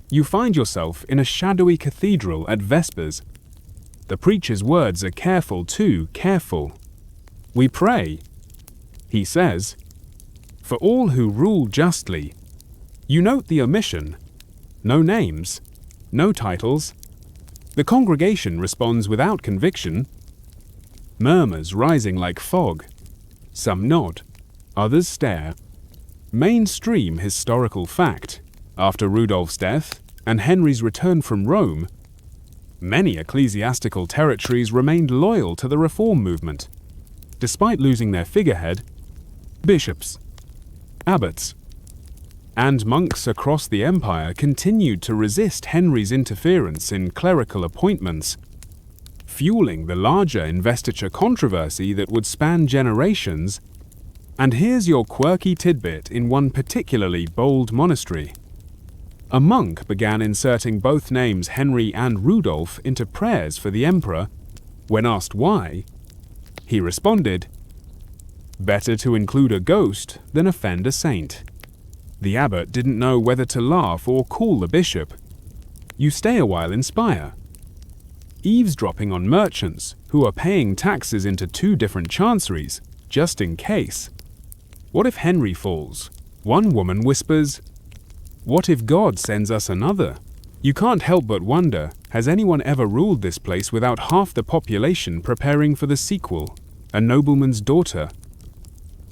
S1: You find yourself in a shadowy cathedral at Vespers. The preacher's words are careful, too careful. We pray, he says, for all who rule justly. You note the omission. No names, no titles. The congregation responds without conviction. Murmurs rising like fog. Some nod, others stare. Mainstream historical fact. After Rudolph's death and Henry's return from Rome, many ecclesiastical territories remained loyal to the reform movement, despite losing their figurehead. Bishops, abbots, and monks across the empire continued to resist Henry's interference in clerical appointments, fueling the larger investiture controversy that would span generations. And here's your quirky tidbit in one particularly bold monastery. A monk began inserting both names Henry and Rudolph into prayers for the emperor. When asked why, he responded, "Better to include a ghost than offend a saint." The abbot didn't know whether to laugh or call the bishop. You stay a while in Spire, eavesdropping on merchants who are paying taxes into two different chanceries, just in case. What if Henry falls? One woman whispers, "What if God sends us another?" You can't help but wonder, has anyone ever ruled this place without half the population preparing for the sequel, A Nobleman's Daughter?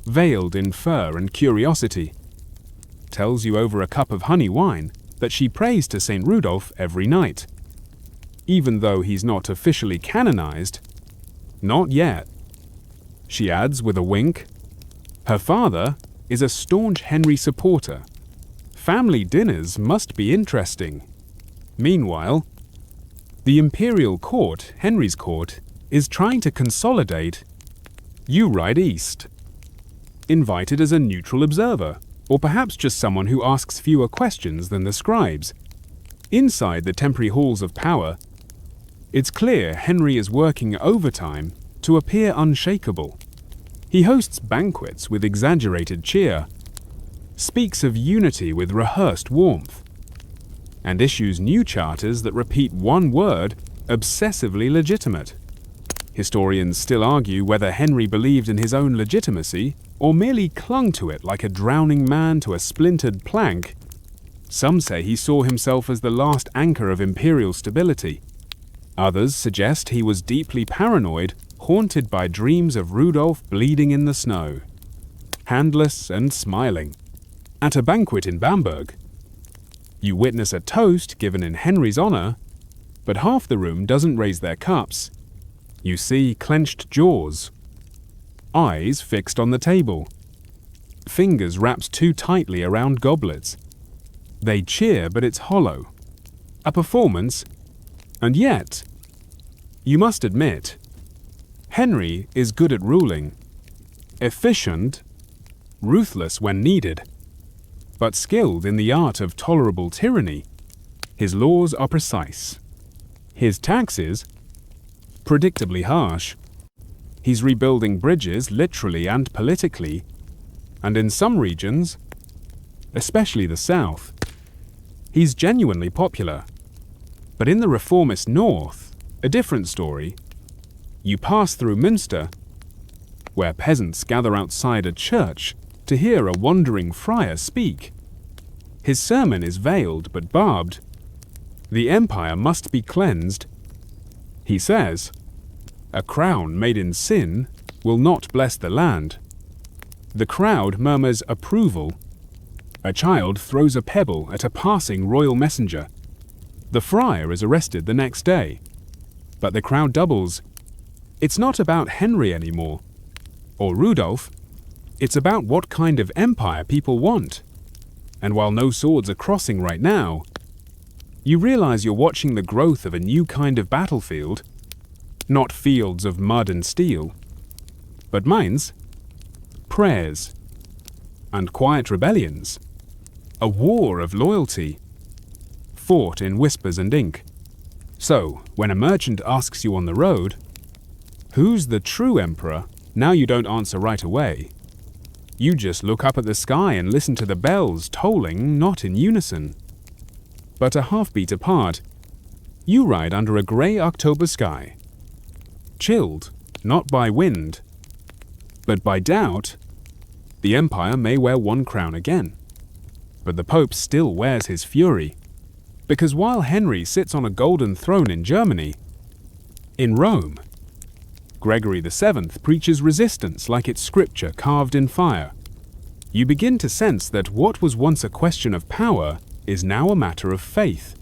S1: Veiled in fur and curiosity, tells you over a cup of honey wine that she prays to St. Rudolph every night. Even though he's not officially canonized. Not yet. She adds with a wink, her father is a staunch Henry supporter. Family dinners must be interesting. Meanwhile, the imperial court, Henry's court, is trying to consolidate. You ride east, invited as a neutral observer, or perhaps just someone who asks fewer questions than the scribes. Inside the temporary halls of power, it's clear Henry is working overtime to appear unshakable. He hosts banquets with exaggerated cheer, speaks of unity with rehearsed warmth, and issues new charters that repeat one word, obsessively legitimate. Historians still argue whether Henry believed in his own legitimacy or merely clung to it like a drowning man to a splintered plank. Some say he saw himself as the last anchor of imperial stability. Others suggest he was deeply paranoid, haunted by dreams of Rudolph bleeding in the snow, handless and smiling. At a banquet in Bamberg, you witness a toast given in Henry's honor, but half the room doesn't raise their cups. You see clenched jaws, eyes fixed on the table, fingers wrapped too tightly around goblets. They cheer, but it's hollow. A performance, and yet, you must admit, Henry is good at ruling, efficient, ruthless when needed, but skilled in the art of tolerable tyranny. His laws are precise. His taxes, predictably harsh. He's rebuilding bridges literally and politically, and in some regions, especially the south, he's genuinely popular. But in the reformist north, a different story. You pass through Münster, where peasants gather outside a church to hear a wandering friar speak. His sermon is veiled but barbed. The empire must be cleansed. He says, a crown made in sin will not bless the land. The crowd murmurs approval. A child throws a pebble at a passing royal messenger. The friar is arrested the next day. But the crowd doubles. It's not about Henry anymore, or Rudolph. It's about what kind of empire people want. And while no swords are crossing right now, you realize you're watching the growth of a new kind of battlefield, not fields of mud and steel, but minds, prayers, and quiet rebellions. A war of loyalty, fought in whispers and ink. So, when a merchant asks you on the road, "Who's the true emperor?" now you don't answer right away. You just look up at the sky and listen to the bells tolling, not in unison, but a half-beat apart. You ride under a grey October sky, chilled not by wind, but by doubt. The empire may wear one crown again, but the Pope still wears his fury. Because while Henry sits on a golden throne in Germany, in Rome, Gregory VII preaches resistance like it's scripture carved in fire. You begin to sense that what was once a question of power is now a matter of faith.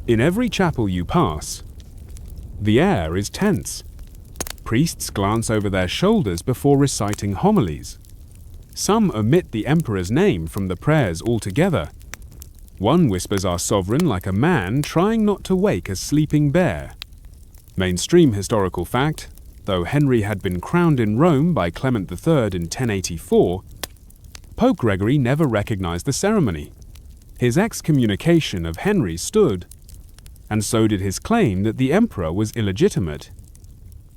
S1: In every chapel you pass, the air is tense. Priests glance over their shoulders before reciting homilies. Some omit the emperor's name from the prayers altogether. One whispers our sovereign like a man trying not to wake a sleeping bear. Mainstream historical fact, though Henry had been crowned in Rome by Clement III in 1084, Pope Gregory never recognized the ceremony. His excommunication of Henry stood, and so did his claim that the emperor was illegitimate.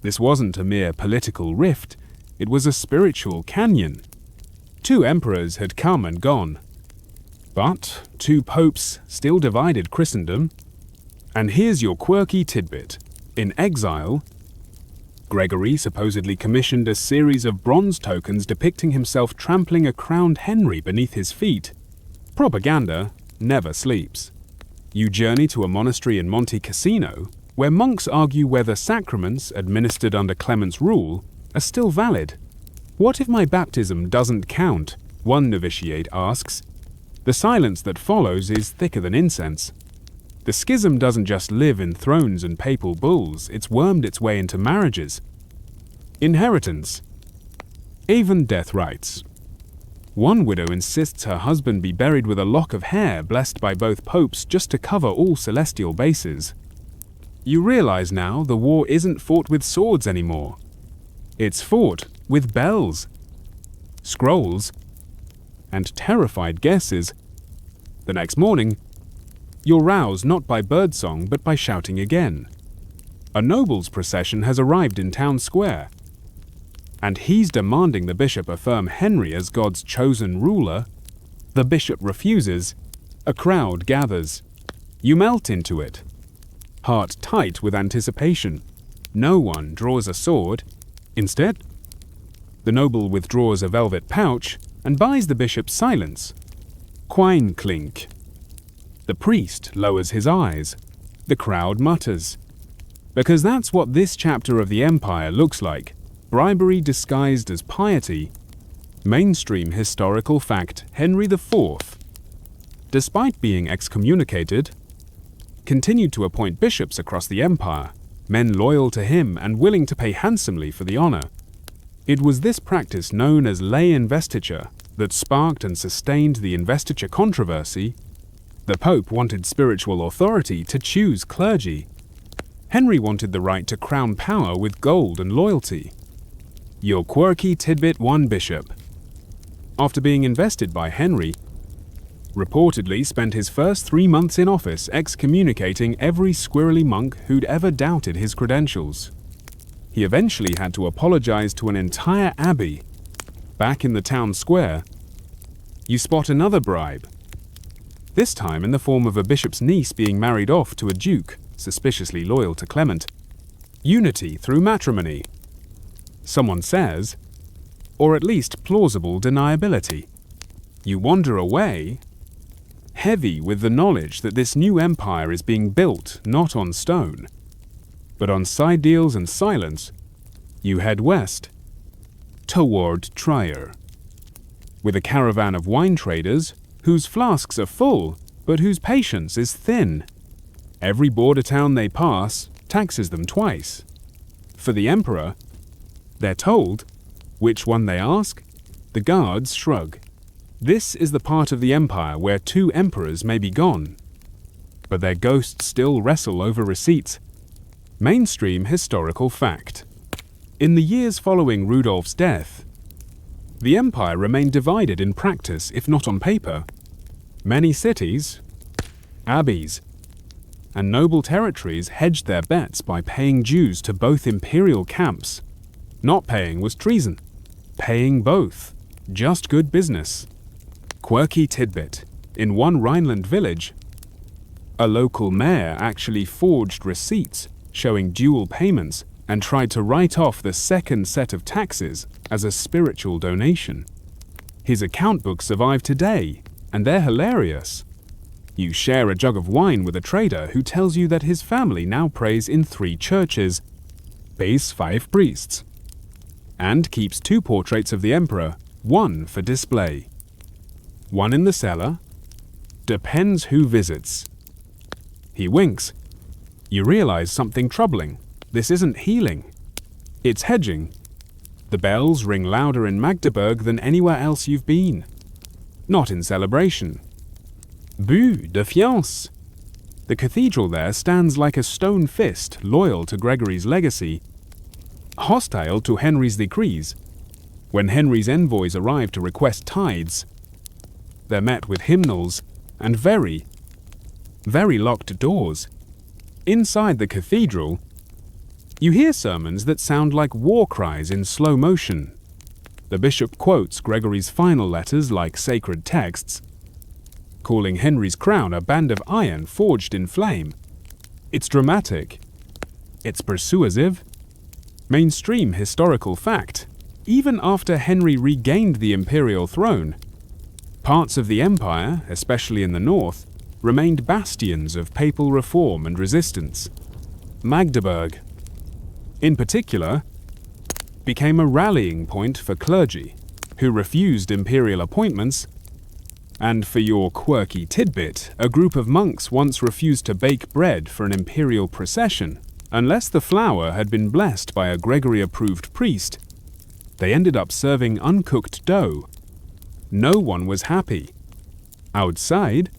S1: This wasn't a mere political rift, it was a spiritual canyon. Two emperors had come and gone, but two popes still divided Christendom. And here's your quirky tidbit. In exile, Gregory supposedly commissioned a series of bronze tokens depicting himself trampling a crowned Henry beneath his feet. Propaganda never sleeps. You journey to a monastery in Monte Cassino, where monks argue whether sacraments administered under Clement's rule are still valid. What if my baptism doesn't count? One novitiate asks. The silence that follows is thicker than incense. The schism doesn't just live in thrones and papal bulls, it's wormed its way into marriages, inheritance, even death rites. One widow insists her husband be buried with a lock of hair blessed by both popes just to cover all celestial bases. You realize now the war isn't fought with swords anymore. It's fought with bells, scrolls, and terrified guesses. The next morning, you're roused not by birdsong but by shouting again. A noble's procession has arrived in town square, and he's demanding the bishop affirm Henry as God's chosen ruler. The bishop refuses. A crowd gathers. You melt into it, heart tight with anticipation. No one draws a sword. Instead, the noble withdraws a velvet pouch and buys the bishop's silence. Quine clink. The priest lowers his eyes. The crowd mutters. Because that's what this chapter of the empire looks like. Bribery disguised as piety. Mainstream historical fact, Henry IV, despite being excommunicated, continued to appoint bishops across the empire, men loyal to him and willing to pay handsomely for the honor. It was this practice known as lay investiture that sparked and sustained the investiture controversy. The Pope wanted spiritual authority to choose clergy. Henry wanted the right to crown power with gold and loyalty. Your quirky tidbit: one bishop, after being invested by Henry, reportedly spent his first 3 months in office excommunicating every squirrely monk who'd ever doubted his credentials. He eventually had to apologize to an entire abbey. Back in the town square, you spot another bribe, this time in the form of a bishop's niece being married off to a duke suspiciously loyal to Clement. Unity through matrimony, someone says, or at least plausible deniability. You wander away, heavy with the knowledge that this new empire is being built not on stone, but on side deals and silence. You head west, toward Trier. with a caravan of wine traders whose flasks are full but whose patience is thin. Every border town they pass taxes them twice. For the emperor, they're told. Which one they ask? The guards shrug. This is the part of the empire where 2 emperors may be gone, but their ghosts still wrestle over receipts. Mainstream historical fact. In the years following Rudolph's death, the empire remained divided in practice, if not on paper. Many cities, abbeys, and noble territories hedged their bets by paying dues to both imperial camps. Not paying was treason. Paying both, just good business. Quirky tidbit. In one Rhineland village, a local mayor actually forged receipts showing dual payments and tried to write off the second set of taxes as a spiritual donation. His account books survive today, and they're hilarious. You share a jug of wine with a trader who tells you that his family now prays in 3 churches, pays 5 priests, and keeps 2 portraits of the emperor, one for display. One in the cellar. Depends who visits. He winks. You realize something troubling. This isn't healing. It's hedging. The bells ring louder in Magdeburg than anywhere else you've been. Not in celebration. But de fiance. The cathedral there stands like a stone fist, loyal to Gregory's legacy, hostile to Henry's decrees. When Henry's envoys arrive to request tithes, they're met with hymnals and very locked doors. Inside the cathedral, you hear sermons that sound like war cries in slow motion. The bishop quotes Gregory's final letters like sacred texts, calling Henry's crown a band of iron forged in flame. It's dramatic. It's persuasive. Mainstream historical fact. Even after Henry regained the imperial throne, parts of the empire, especially in the north, remained bastions of papal reform and resistance. Magdeburg, in particular, became a rallying point for clergy who refused imperial appointments, and for your quirky tidbit, a group of monks once refused to bake bread for an imperial procession unless the flour had been blessed by a Gregory-approved priest. They ended up serving uncooked dough. No one was happy. Outside,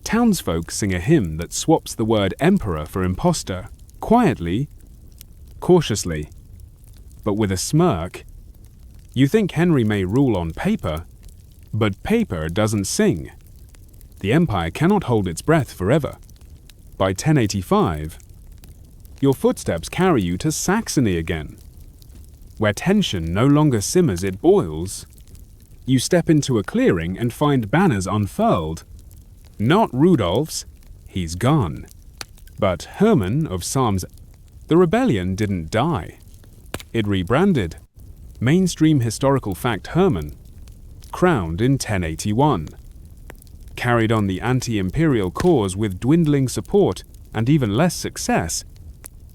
S1: townsfolk sing a hymn that swaps the word emperor for impostor, quietly, cautiously, but with a smirk. You think Henry may rule on paper, but paper doesn't sing. The empire cannot hold its breath forever. By 1085, your footsteps carry you to Saxony again, where tension no longer simmers, it boils. You step into a clearing and find banners unfurled. Not Rudolph's, he's gone, but Hermann of Psalms. The rebellion didn't die. It rebranded. Mainstream historical fact: Hermann, crowned in 1081, carried on the anti-imperial cause with dwindling support and even less success.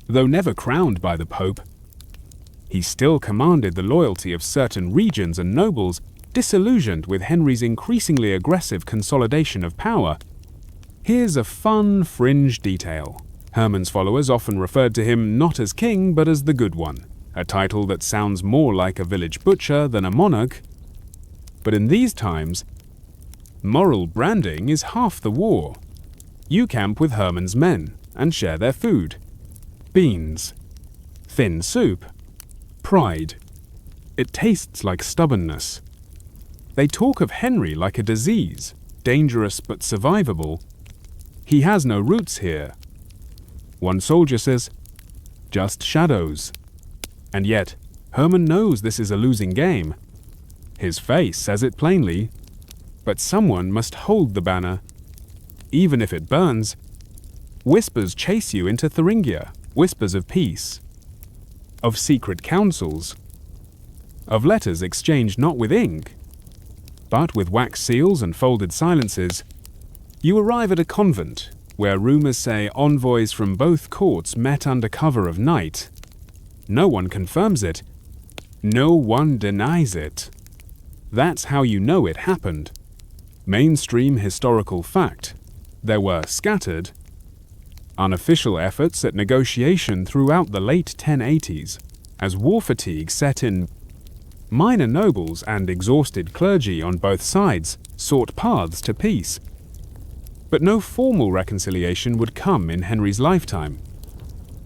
S1: Though never crowned by the Pope, he still commanded the loyalty of certain regions and nobles, disillusioned with Henry's increasingly aggressive consolidation of power. Here's a fun fringe detail. Hermann's followers often referred to him not as king but as the Good One, a title that sounds more like a village butcher than a monarch. But in these times, moral branding is half the war. You camp with Hermann's men and share their food. Beans, thin soup, pride. It tastes like stubbornness. They talk of Henry like a disease, dangerous but survivable. He has no roots here. One soldier says, just shadows. And yet, Hermann knows this is a losing game. His face says it plainly, but someone must hold the banner. Even if it burns, whispers chase you into Thuringia, whispers of peace, of secret councils, of letters exchanged not with ink, but with wax seals and folded silences. You arrive at a convent, where rumors say envoys from both courts met under cover of night. No one confirms it. No one denies it. That's how you know it happened. Mainstream historical fact. There were scattered, unofficial efforts at negotiation throughout the late 1080s, as war fatigue set in. Minor nobles and exhausted clergy on both sides sought paths to peace. But no formal reconciliation would come in Henry's lifetime.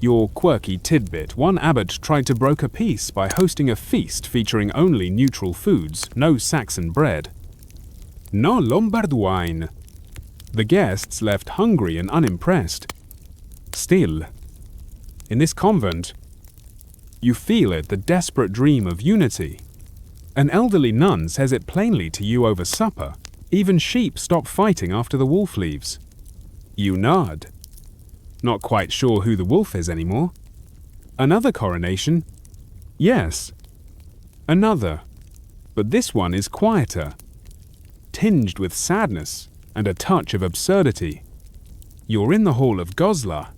S1: Your quirky tidbit: one abbot tried to broker peace by hosting a feast featuring only neutral foods, no Saxon bread. No Lombard wine. The guests left hungry and unimpressed. Still, in this convent, you feel it, the desperate dream of unity. An elderly nun says it plainly to you over supper. Even sheep stop fighting after the wolf leaves. You nod. Not quite sure who the wolf is anymore. Another coronation? Yes. Another. But this one is quieter, tinged with sadness and a touch of absurdity. You're in the hall of Goslar,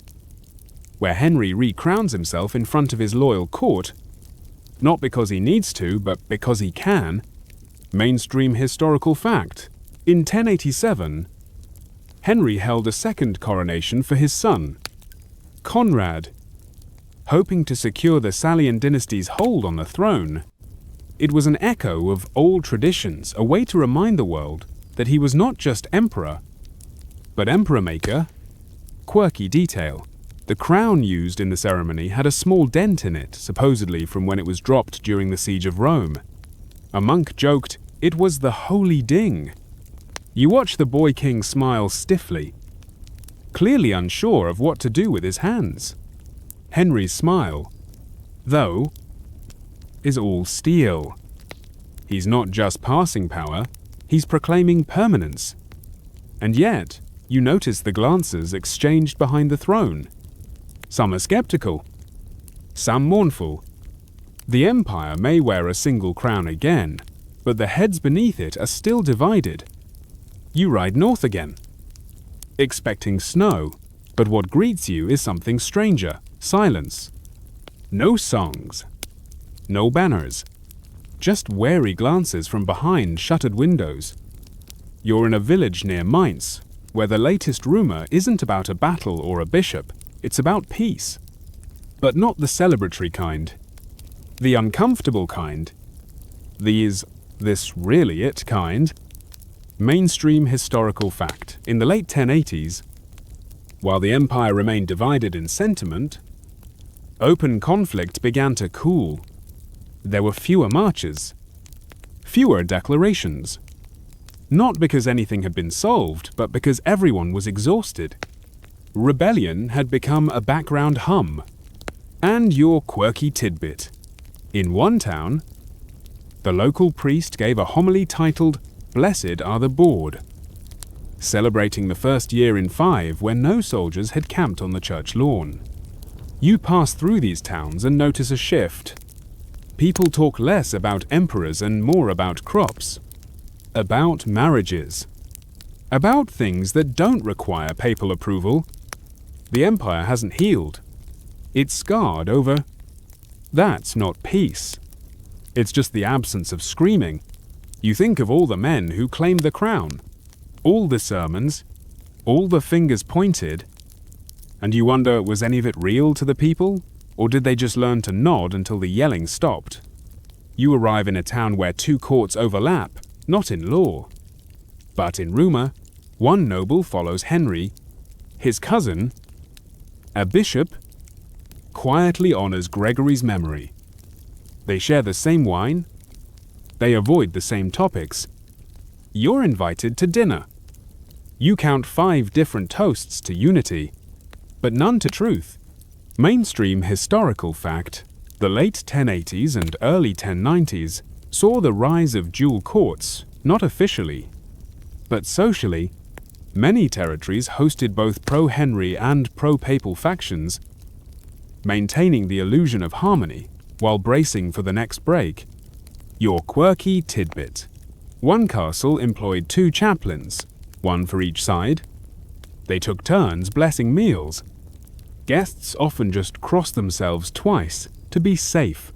S1: where Henry recrowns himself in front of his loyal court, not because he needs to, but because he can. Mainstream historical fact. In 1087, Henry held a second coronation for his son, Conrad, hoping to secure the Salian dynasty's hold on the throne. It was an echo of old traditions, a way to remind the world that he was not just emperor, but emperor-maker. Quirky detail: the crown used in the ceremony had a small dent in it, supposedly from when it was dropped during the siege of Rome. A monk joked it was the holy ding. You watch the boy king smile stiffly, clearly unsure of what to do with his hands. Henry's smile, though, is all steel. He's not just passing power, he's proclaiming permanence. And yet, you notice the glances exchanged behind the throne. Some are skeptical, some mournful. The empire may wear a single crown again, but the heads beneath it are still divided. You ride north again, expecting snow, but what greets you is something stranger: silence. No songs, no banners, just wary glances from behind shuttered windows. You're in a village near Mainz, where the latest rumor isn't about a battle or a bishop, it's about peace. But not the celebratory kind, the uncomfortable kind, the "is this really it" kind. Mainstream historical fact. In the late 1080s, while the empire remained divided in sentiment, open conflict began to cool. There were fewer marches, fewer declarations. Not because anything had been solved, but because everyone was exhausted. Rebellion had become a background hum. And your quirky tidbit. In one town, the local priest gave a homily titled "Blessed are the bored," celebrating the first year in 5 when no soldiers had camped on the church lawn. You pass through these towns and notice a shift. People talk less about emperors and more about crops, about marriages, about things that don't require papal approval. The empire hasn't healed. It's scarred over. That's not peace. It's just the absence of screaming. You think of all the men who claimed the crown, all the sermons, all the fingers pointed, and you wonder, was any of it real to the people? Or did they just learn to nod until the yelling stopped? You arrive in a town where 2 courts overlap, not in law, but in rumor. One noble follows Henry. His cousin, a bishop, quietly honors Gregory's memory. They share the same wine. They avoid the same topics. You're invited to dinner. You count 5 different toasts to unity, but none to truth. Mainstream historical fact. The late 1080s and early 1090s saw the rise of dual courts, not officially, but socially. Many territories hosted both pro-Henry and pro-papal factions, maintaining the illusion of harmony while bracing for the next break. Your quirky tidbit. One castle employed 2 chaplains, one for each side. They took turns blessing meals. Guests often just crossed themselves twice to be safe.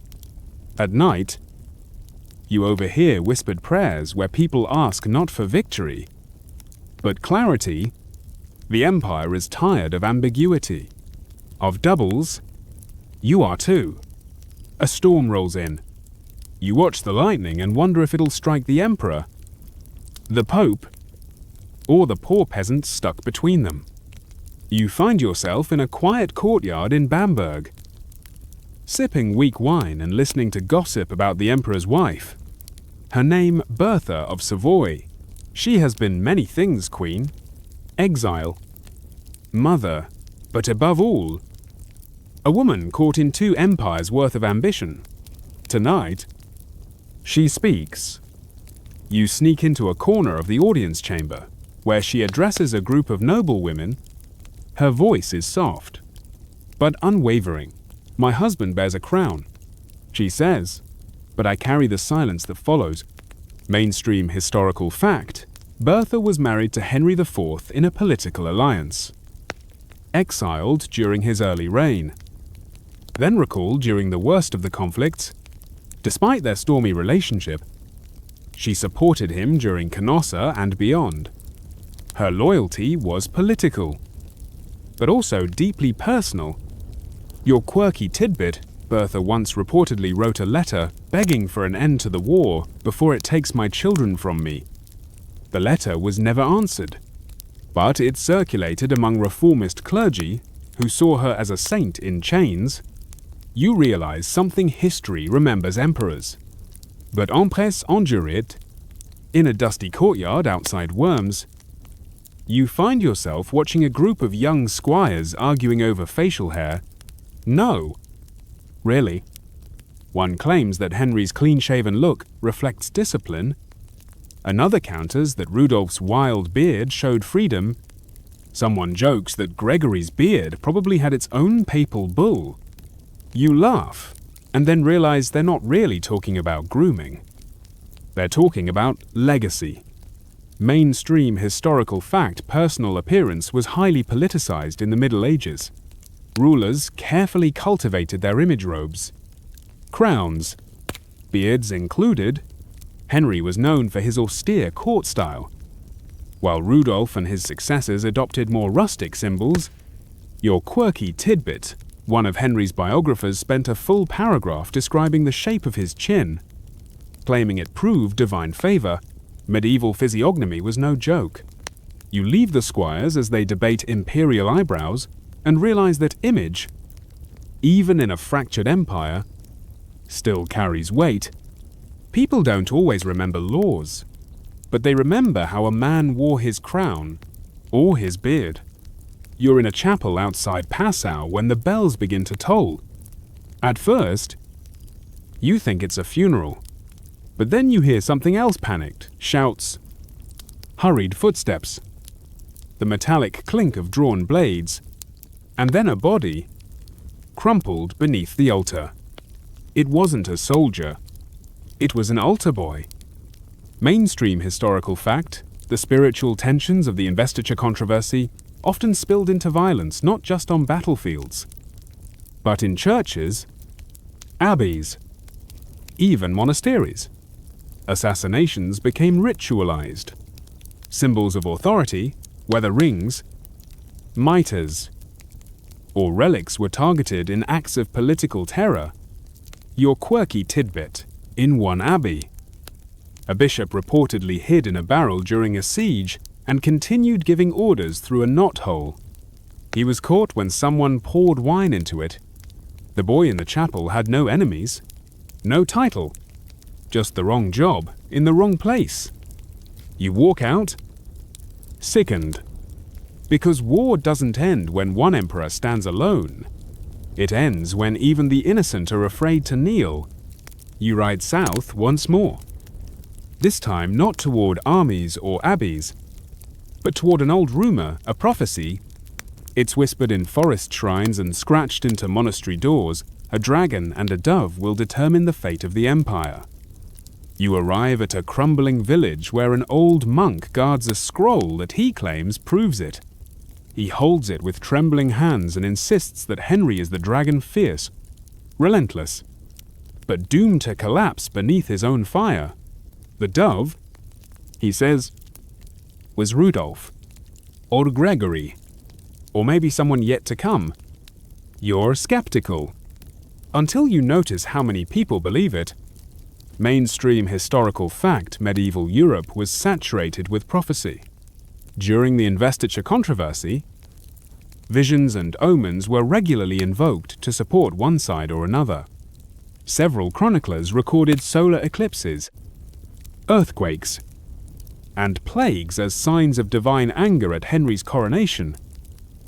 S1: At night, You overhear whispered prayers where people ask not for victory, but clarity. The empire is tired of ambiguity, of doubles. You are too. A storm rolls in. You watch the lightning and wonder if it'll strike the emperor, the pope, or the poor peasants stuck between them. You find yourself in a quiet courtyard in Bamberg, sipping weak wine and listening to gossip about the emperor's wife. Her name Bertha of Savoy. She has been many things, queen. Exile, mother, but above all, a woman caught in 2 empires' worth of ambition. Tonight, she speaks. You sneak into a corner of the audience chamber, where she addresses a group of noble women. Her voice is soft, but unwavering. My husband bears a crown, she says, but I carry the silence that follows. Mainstream historical fact: Bertha was married to Henry IV in a political alliance. Exiled during his early reign, then recalled during the worst of the conflicts. Despite their stormy relationship, she supported him during Canossa and beyond. Her loyalty was political, but also deeply personal. Your quirky tidbit: Bertha once reportedly wrote a letter begging for an end to the war before it takes my children from me. The letter was never answered, but it circulated among reformist clergy who saw her as a saint in chains. You realize something history remembers emperors. But Empress Endurit, in a dusty courtyard outside Worms, you find yourself watching a group of young squires arguing over facial hair. No, really. One claims that Henry's clean-shaven look reflects discipline. Another counters that Rudolph's wild beard showed freedom. Someone jokes that Gregory's beard probably had its own papal bull. You laugh, and then realize they're not really talking about grooming. They're talking about legacy. Mainstream historical fact: personal appearance was highly politicized in the Middle Ages. Rulers carefully cultivated their image robes. Crowns, beards included. Henry was known for his austere court style, while Rudolph and his successors adopted more rustic symbols. Your quirky tidbit: one of Henry's biographers spent a full paragraph describing the shape of his chin, claiming it proved divine favor. Medieval physiognomy was no joke. You leave the squires as they debate imperial eyebrows and realize that image, even in a fractured empire, still carries weight. People don't always remember laws, but they remember how a man wore his crown or his beard. You're in a chapel outside Passau when the bells begin to toll. At first, you think it's a funeral, but then you hear something else: panicked shouts, hurried footsteps, the metallic clink of drawn blades, and then a body crumpled beneath the altar. It wasn't a soldier. It was an altar boy. Mainstream historical fact: the spiritual tensions of the investiture controversy often spilled into violence not just on battlefields, but in churches, abbeys, even monasteries. Assassinations became ritualized. Symbols of authority, whether rings, mitres, or relics, were targeted in acts of political terror. Your quirky tidbit: in one abbey, a bishop reportedly hid in a barrel during a siege and continued giving orders through a knothole. He was caught when someone poured wine into it. The boy in the chapel had no enemies, no title, just the wrong job in the wrong place. You walk out, sickened, because war doesn't end when one emperor stands alone. It ends when even the innocent are afraid to kneel. You ride south once more, this time not toward armies or abbeys, but toward an old rumor, a prophecy. It's whispered in forest shrines and scratched into monastery doors. A dragon and a dove will determine the fate of the empire. You arrive at a crumbling village where an old monk guards a scroll that he claims proves it. He holds it with trembling hands and insists that Henry is the dragon, fierce, relentless, but doomed to collapse beneath his own fire. The dove, he says, was Rudolph, or Gregory, or maybe someone yet to come. You're skeptical, until you notice how many people believe it. Mainstream historical fact, medieval Europe was saturated with prophecy. During the investiture controversy, visions and omens were regularly invoked to support one side or another. Several chroniclers recorded solar eclipses, earthquakes, and plagues as signs of divine anger at Henry's coronation.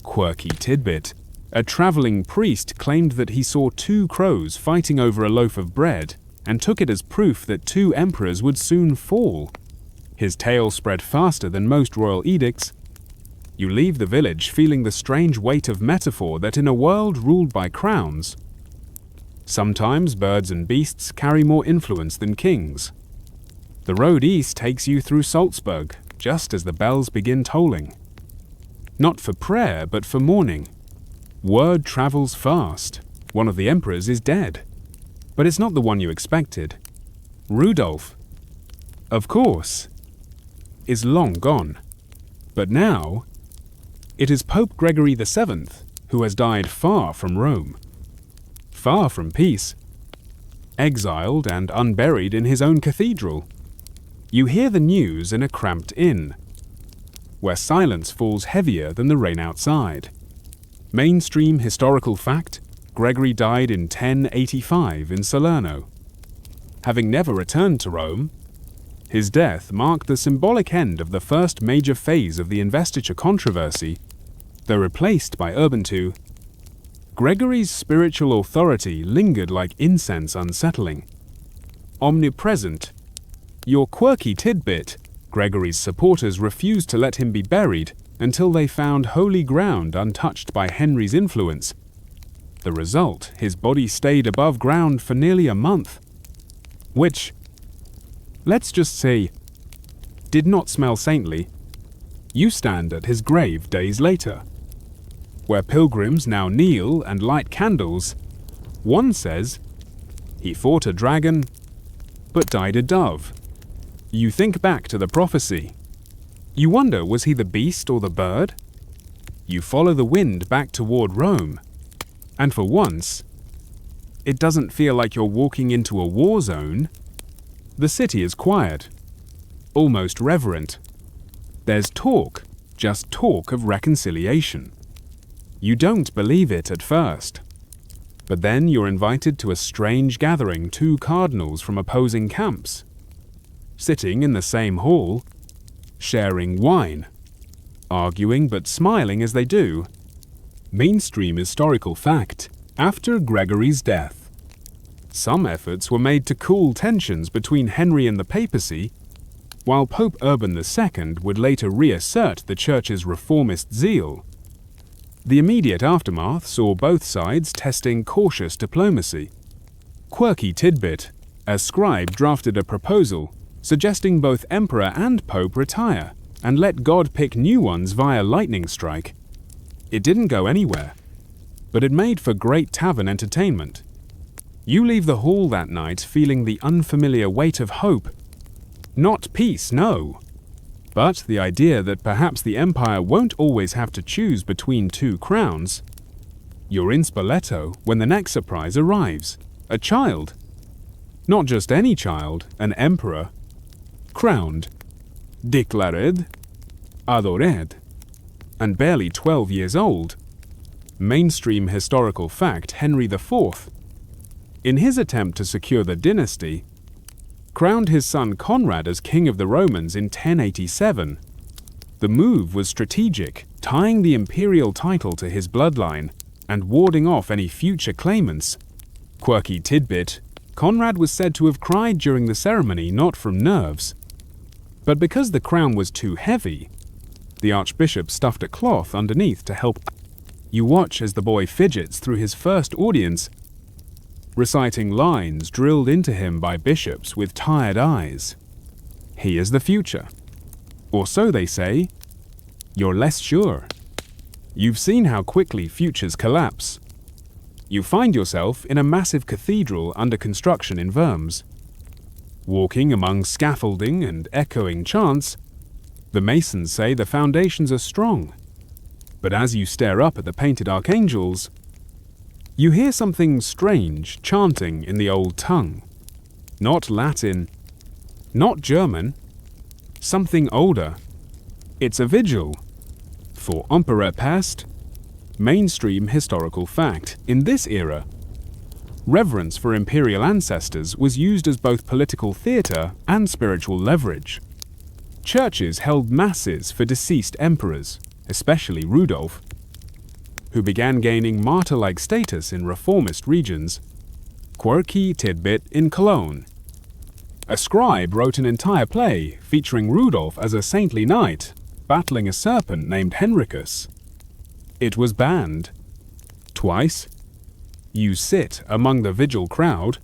S1: Quirky tidbit: a traveling priest claimed that he saw two crows fighting over a loaf of bread and took it as proof that two emperors would soon fall. His tale spread faster than most royal edicts. You leave the village feeling the strange weight of metaphor that in a world ruled by crowns, sometimes birds and beasts carry more influence than kings. The road east takes you through Salzburg, just as the bells begin tolling. Not for prayer, but for mourning. Word travels fast. One of the emperors is dead. But it's not the one you expected. Rudolph, of course, is long gone. But now, it is Pope Gregory VII who has died far from Rome, far from peace, exiled and unburied in his own cathedral. You hear the news in a cramped inn, where silence falls heavier than the rain outside. Mainstream historical fact: Gregory died in 1085 in Salerno. Having never returned to Rome, his death marked the symbolic end of the first major phase of the investiture controversy. Though replaced by Urban II, Gregory's spiritual authority lingered like incense, unsettling, omnipresent. Your quirky tidbit: Gregory's supporters refused to let him be buried until they found holy ground untouched by Henry's influence. The result: his body stayed above ground for nearly a month, which, let's just say, did not smell saintly. You stand at his grave days later, where pilgrims now kneel and light candles. One says, he fought a dragon, but died a dove. You think back to the prophecy. You wonder, was he the beast or the bird? You follow the wind back toward Rome, and for once, it doesn't feel like you're walking into a war zone. The city is quiet, almost reverent. There's talk, just talk of reconciliation. You don't believe it at first, but then you're invited to a strange gathering, two cardinals from opposing camps, sitting in the same hall, sharing wine, arguing but smiling as they do. Mainstream historical fact: after Gregory's death, some efforts were made to cool tensions between Henry and the papacy, while Pope Urban II would later reassert the Church's reformist zeal. The immediate aftermath saw both sides testing cautious diplomacy. Quirky tidbit: a scribe drafted a proposal suggesting both emperor and pope retire and let God pick new ones via lightning strike. It didn't go anywhere, but it made for great tavern entertainment. You leave the hall that night feeling the unfamiliar weight of hope. Not peace, no, but the idea that perhaps the empire won't always have to choose between two crowns. You're in Spoleto when the next surprise arrives: a child. Not just any child, an emperor. Crowned, declared, adored, and barely 12 years old. Mainstream historical fact: Henry IV, in his attempt to secure the dynasty, crowned his son Conrad as king of the Romans in 1087. The move was strategic, tying the imperial title to his bloodline and warding off any future claimants. Quirky tidbit: Conrad was said to have cried during the ceremony, not from nerves, but because the crown was too heavy. The archbishop stuffed a cloth underneath to help. You watch as the boy fidgets through his first audience, reciting lines drilled into him by bishops with tired eyes. He is the future. Or so they say. You're less sure. You've seen how quickly futures collapse. You find yourself in a massive cathedral under construction in Worms. Walking among scaffolding and echoing chants, the masons say the foundations are strong. But as you stare up at the painted archangels, you hear something strange chanting in the old tongue. Not Latin, not German, something older. It's a vigil for Emperor Pest, mainstream historical fact. In this era, reverence for imperial ancestors was used as both political theatre and spiritual leverage. Churches held masses for deceased emperors, especially Rudolf, who began gaining martyr-like status in reformist regions. Quirky tidbit in Cologne. A scribe wrote an entire play featuring Rudolf as a saintly knight battling a serpent named Henricus. It was banned. Twice. You sit among the vigil crowd,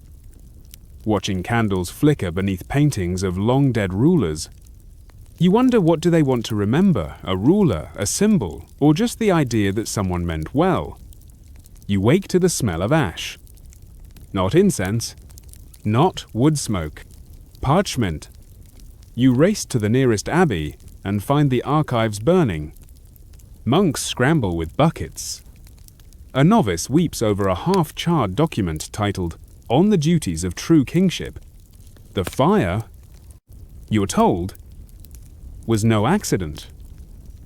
S1: watching candles flicker beneath paintings of long-dead rulers. You wonder, what do they want to remember, a ruler, a symbol, or just the idea that someone meant well? You wake to the smell of ash. Not incense, not wood smoke, parchment. You race to the nearest abbey and find the archives burning. Monks scramble with buckets. A novice weeps over a half-charred document titled On the Duties of True Kingship. The fire, you're told, was no accident.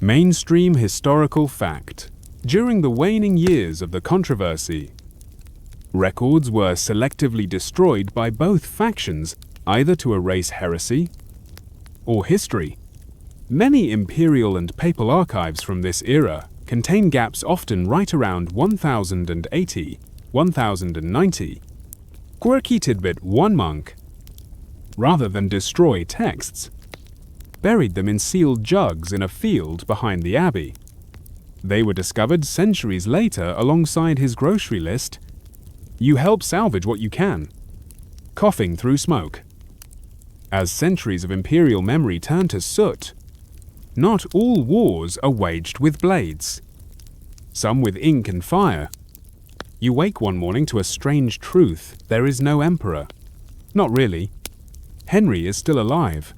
S1: Mainstream historical fact. During the waning years of the controversy, records were selectively destroyed by both factions, either to erase heresy or history. Many imperial and papal archives from this era contain gaps often right around 1080, 1090. Quirky tidbit: one monk, rather than destroy texts, buried them in sealed jugs in a field behind the abbey. They were discovered centuries later alongside his grocery list. You help salvage what you can. Coughing through smoke. As centuries of imperial memory turn to soot, not all wars are waged with blades. Some with ink and fire. You wake one morning to a strange truth: there is no emperor. Not really. Henry is still alive.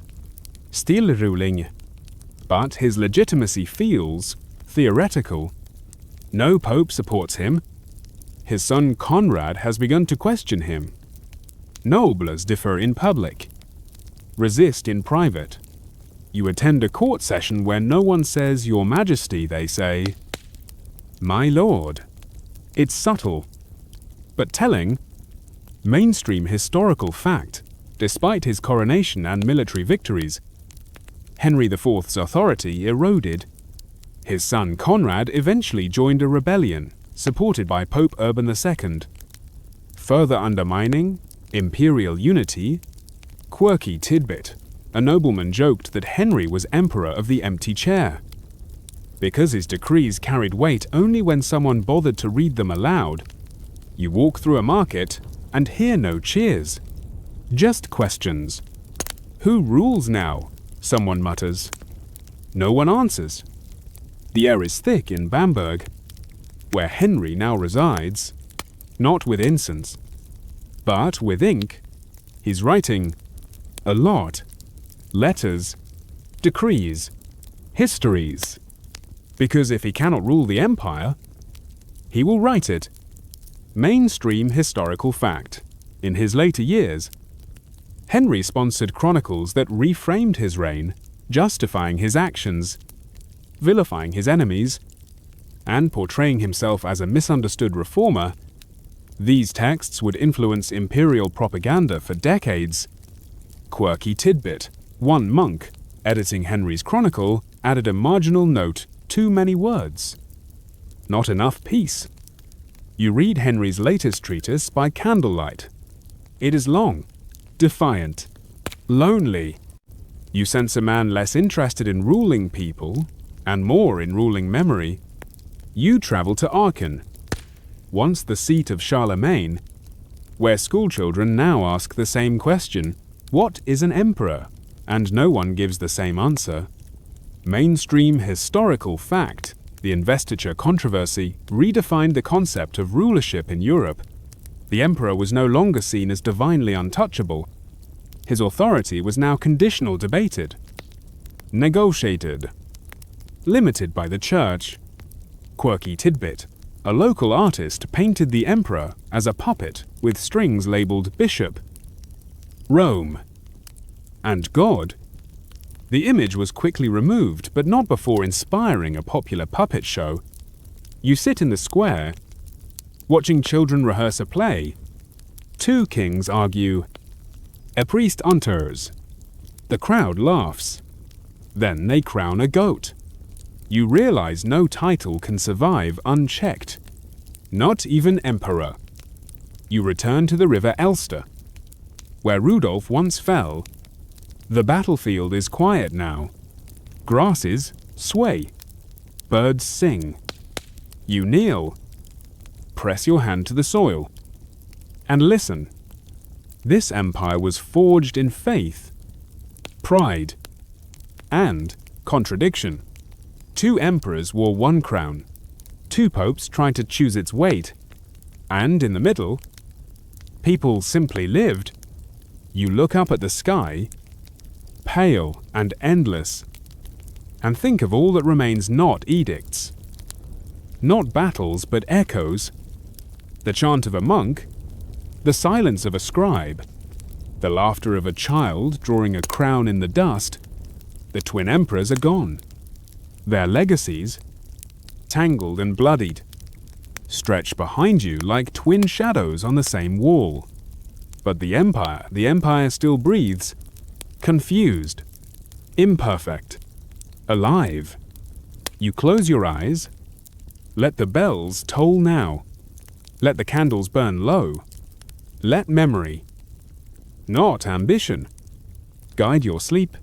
S1: Still ruling. But his legitimacy feels theoretical. No pope supports him. His son Conrad has begun to question him. Nobles differ in public, resist in private. You attend a court session where no one says "Your Majesty," they say "My Lord." It's subtle, but telling. Mainstream historical fact. Despite his coronation and military victories, Henry IV's authority eroded. His son Conrad eventually joined a rebellion, supported by Pope Urban II, further undermining imperial unity. Quirky tidbit: a nobleman joked that Henry was emperor of the empty chair, because his decrees carried weight only when someone bothered to read them aloud. You walk through a market and hear no cheers, just questions. Who rules now? Someone mutters. No one answers. The air is thick in Bamberg, where Henry now resides, not with incense, but with ink. He's writing a lot. Letters, decrees, histories. Because if he cannot rule the empire, he will write it. Mainstream historical fact. In his later years, Henry sponsored chronicles that reframed his reign, justifying his actions, vilifying his enemies, and portraying himself as a misunderstood reformer. These texts would influence imperial propaganda for decades. Quirky tidbit: one monk, editing Henry's chronicle, added a marginal note: too many words. Not enough peace. You read Henry's latest treatise by candlelight. It is long, defiant, lonely. You sense a man less interested in ruling people and more in ruling memory. You travel to Aachen, once the seat of Charlemagne, where schoolchildren now ask the same question: what is an emperor? And no one gives the same answer. Mainstream historical fact. The investiture controversy redefined the concept of rulership in Europe. The emperor was no longer seen as divinely untouchable. His authority was now conditional, debated, negotiated, limited by the church. Quirky tidbit: a local artist painted the emperor as a puppet with strings labeled Bishop, Rome, and God. The image was quickly removed, but not before inspiring a popular puppet show. You sit in the square, watching children rehearse a play. Two kings argue. A priest enters. The crowd laughs. Then they crown a goat. You realize no title can survive unchecked. Not even emperor. You return to the river Elster, where Rudolph once fell. The battlefield is quiet now. Grasses sway. Birds sing. You kneel. Press your hand to the soil. And listen. This empire was forged in faith, pride, and contradiction. Two emperors wore one crown. Two popes tried to choose its weight. And in the middle, people simply lived. You look up at the sky, pale and endless, and think of all that remains: not edicts, not battles but echoes, the chant of a monk, the silence of a scribe, the laughter of a child drawing a crown in the dust. The twin emperors are gone. Their legacies, tangled and bloodied, stretch behind you like twin shadows on the same wall. But the empire still breathes, confused, imperfect, alive. You close your eyes. Let the bells toll now. Let the candles burn low. Let memory, not ambition, guide your sleep.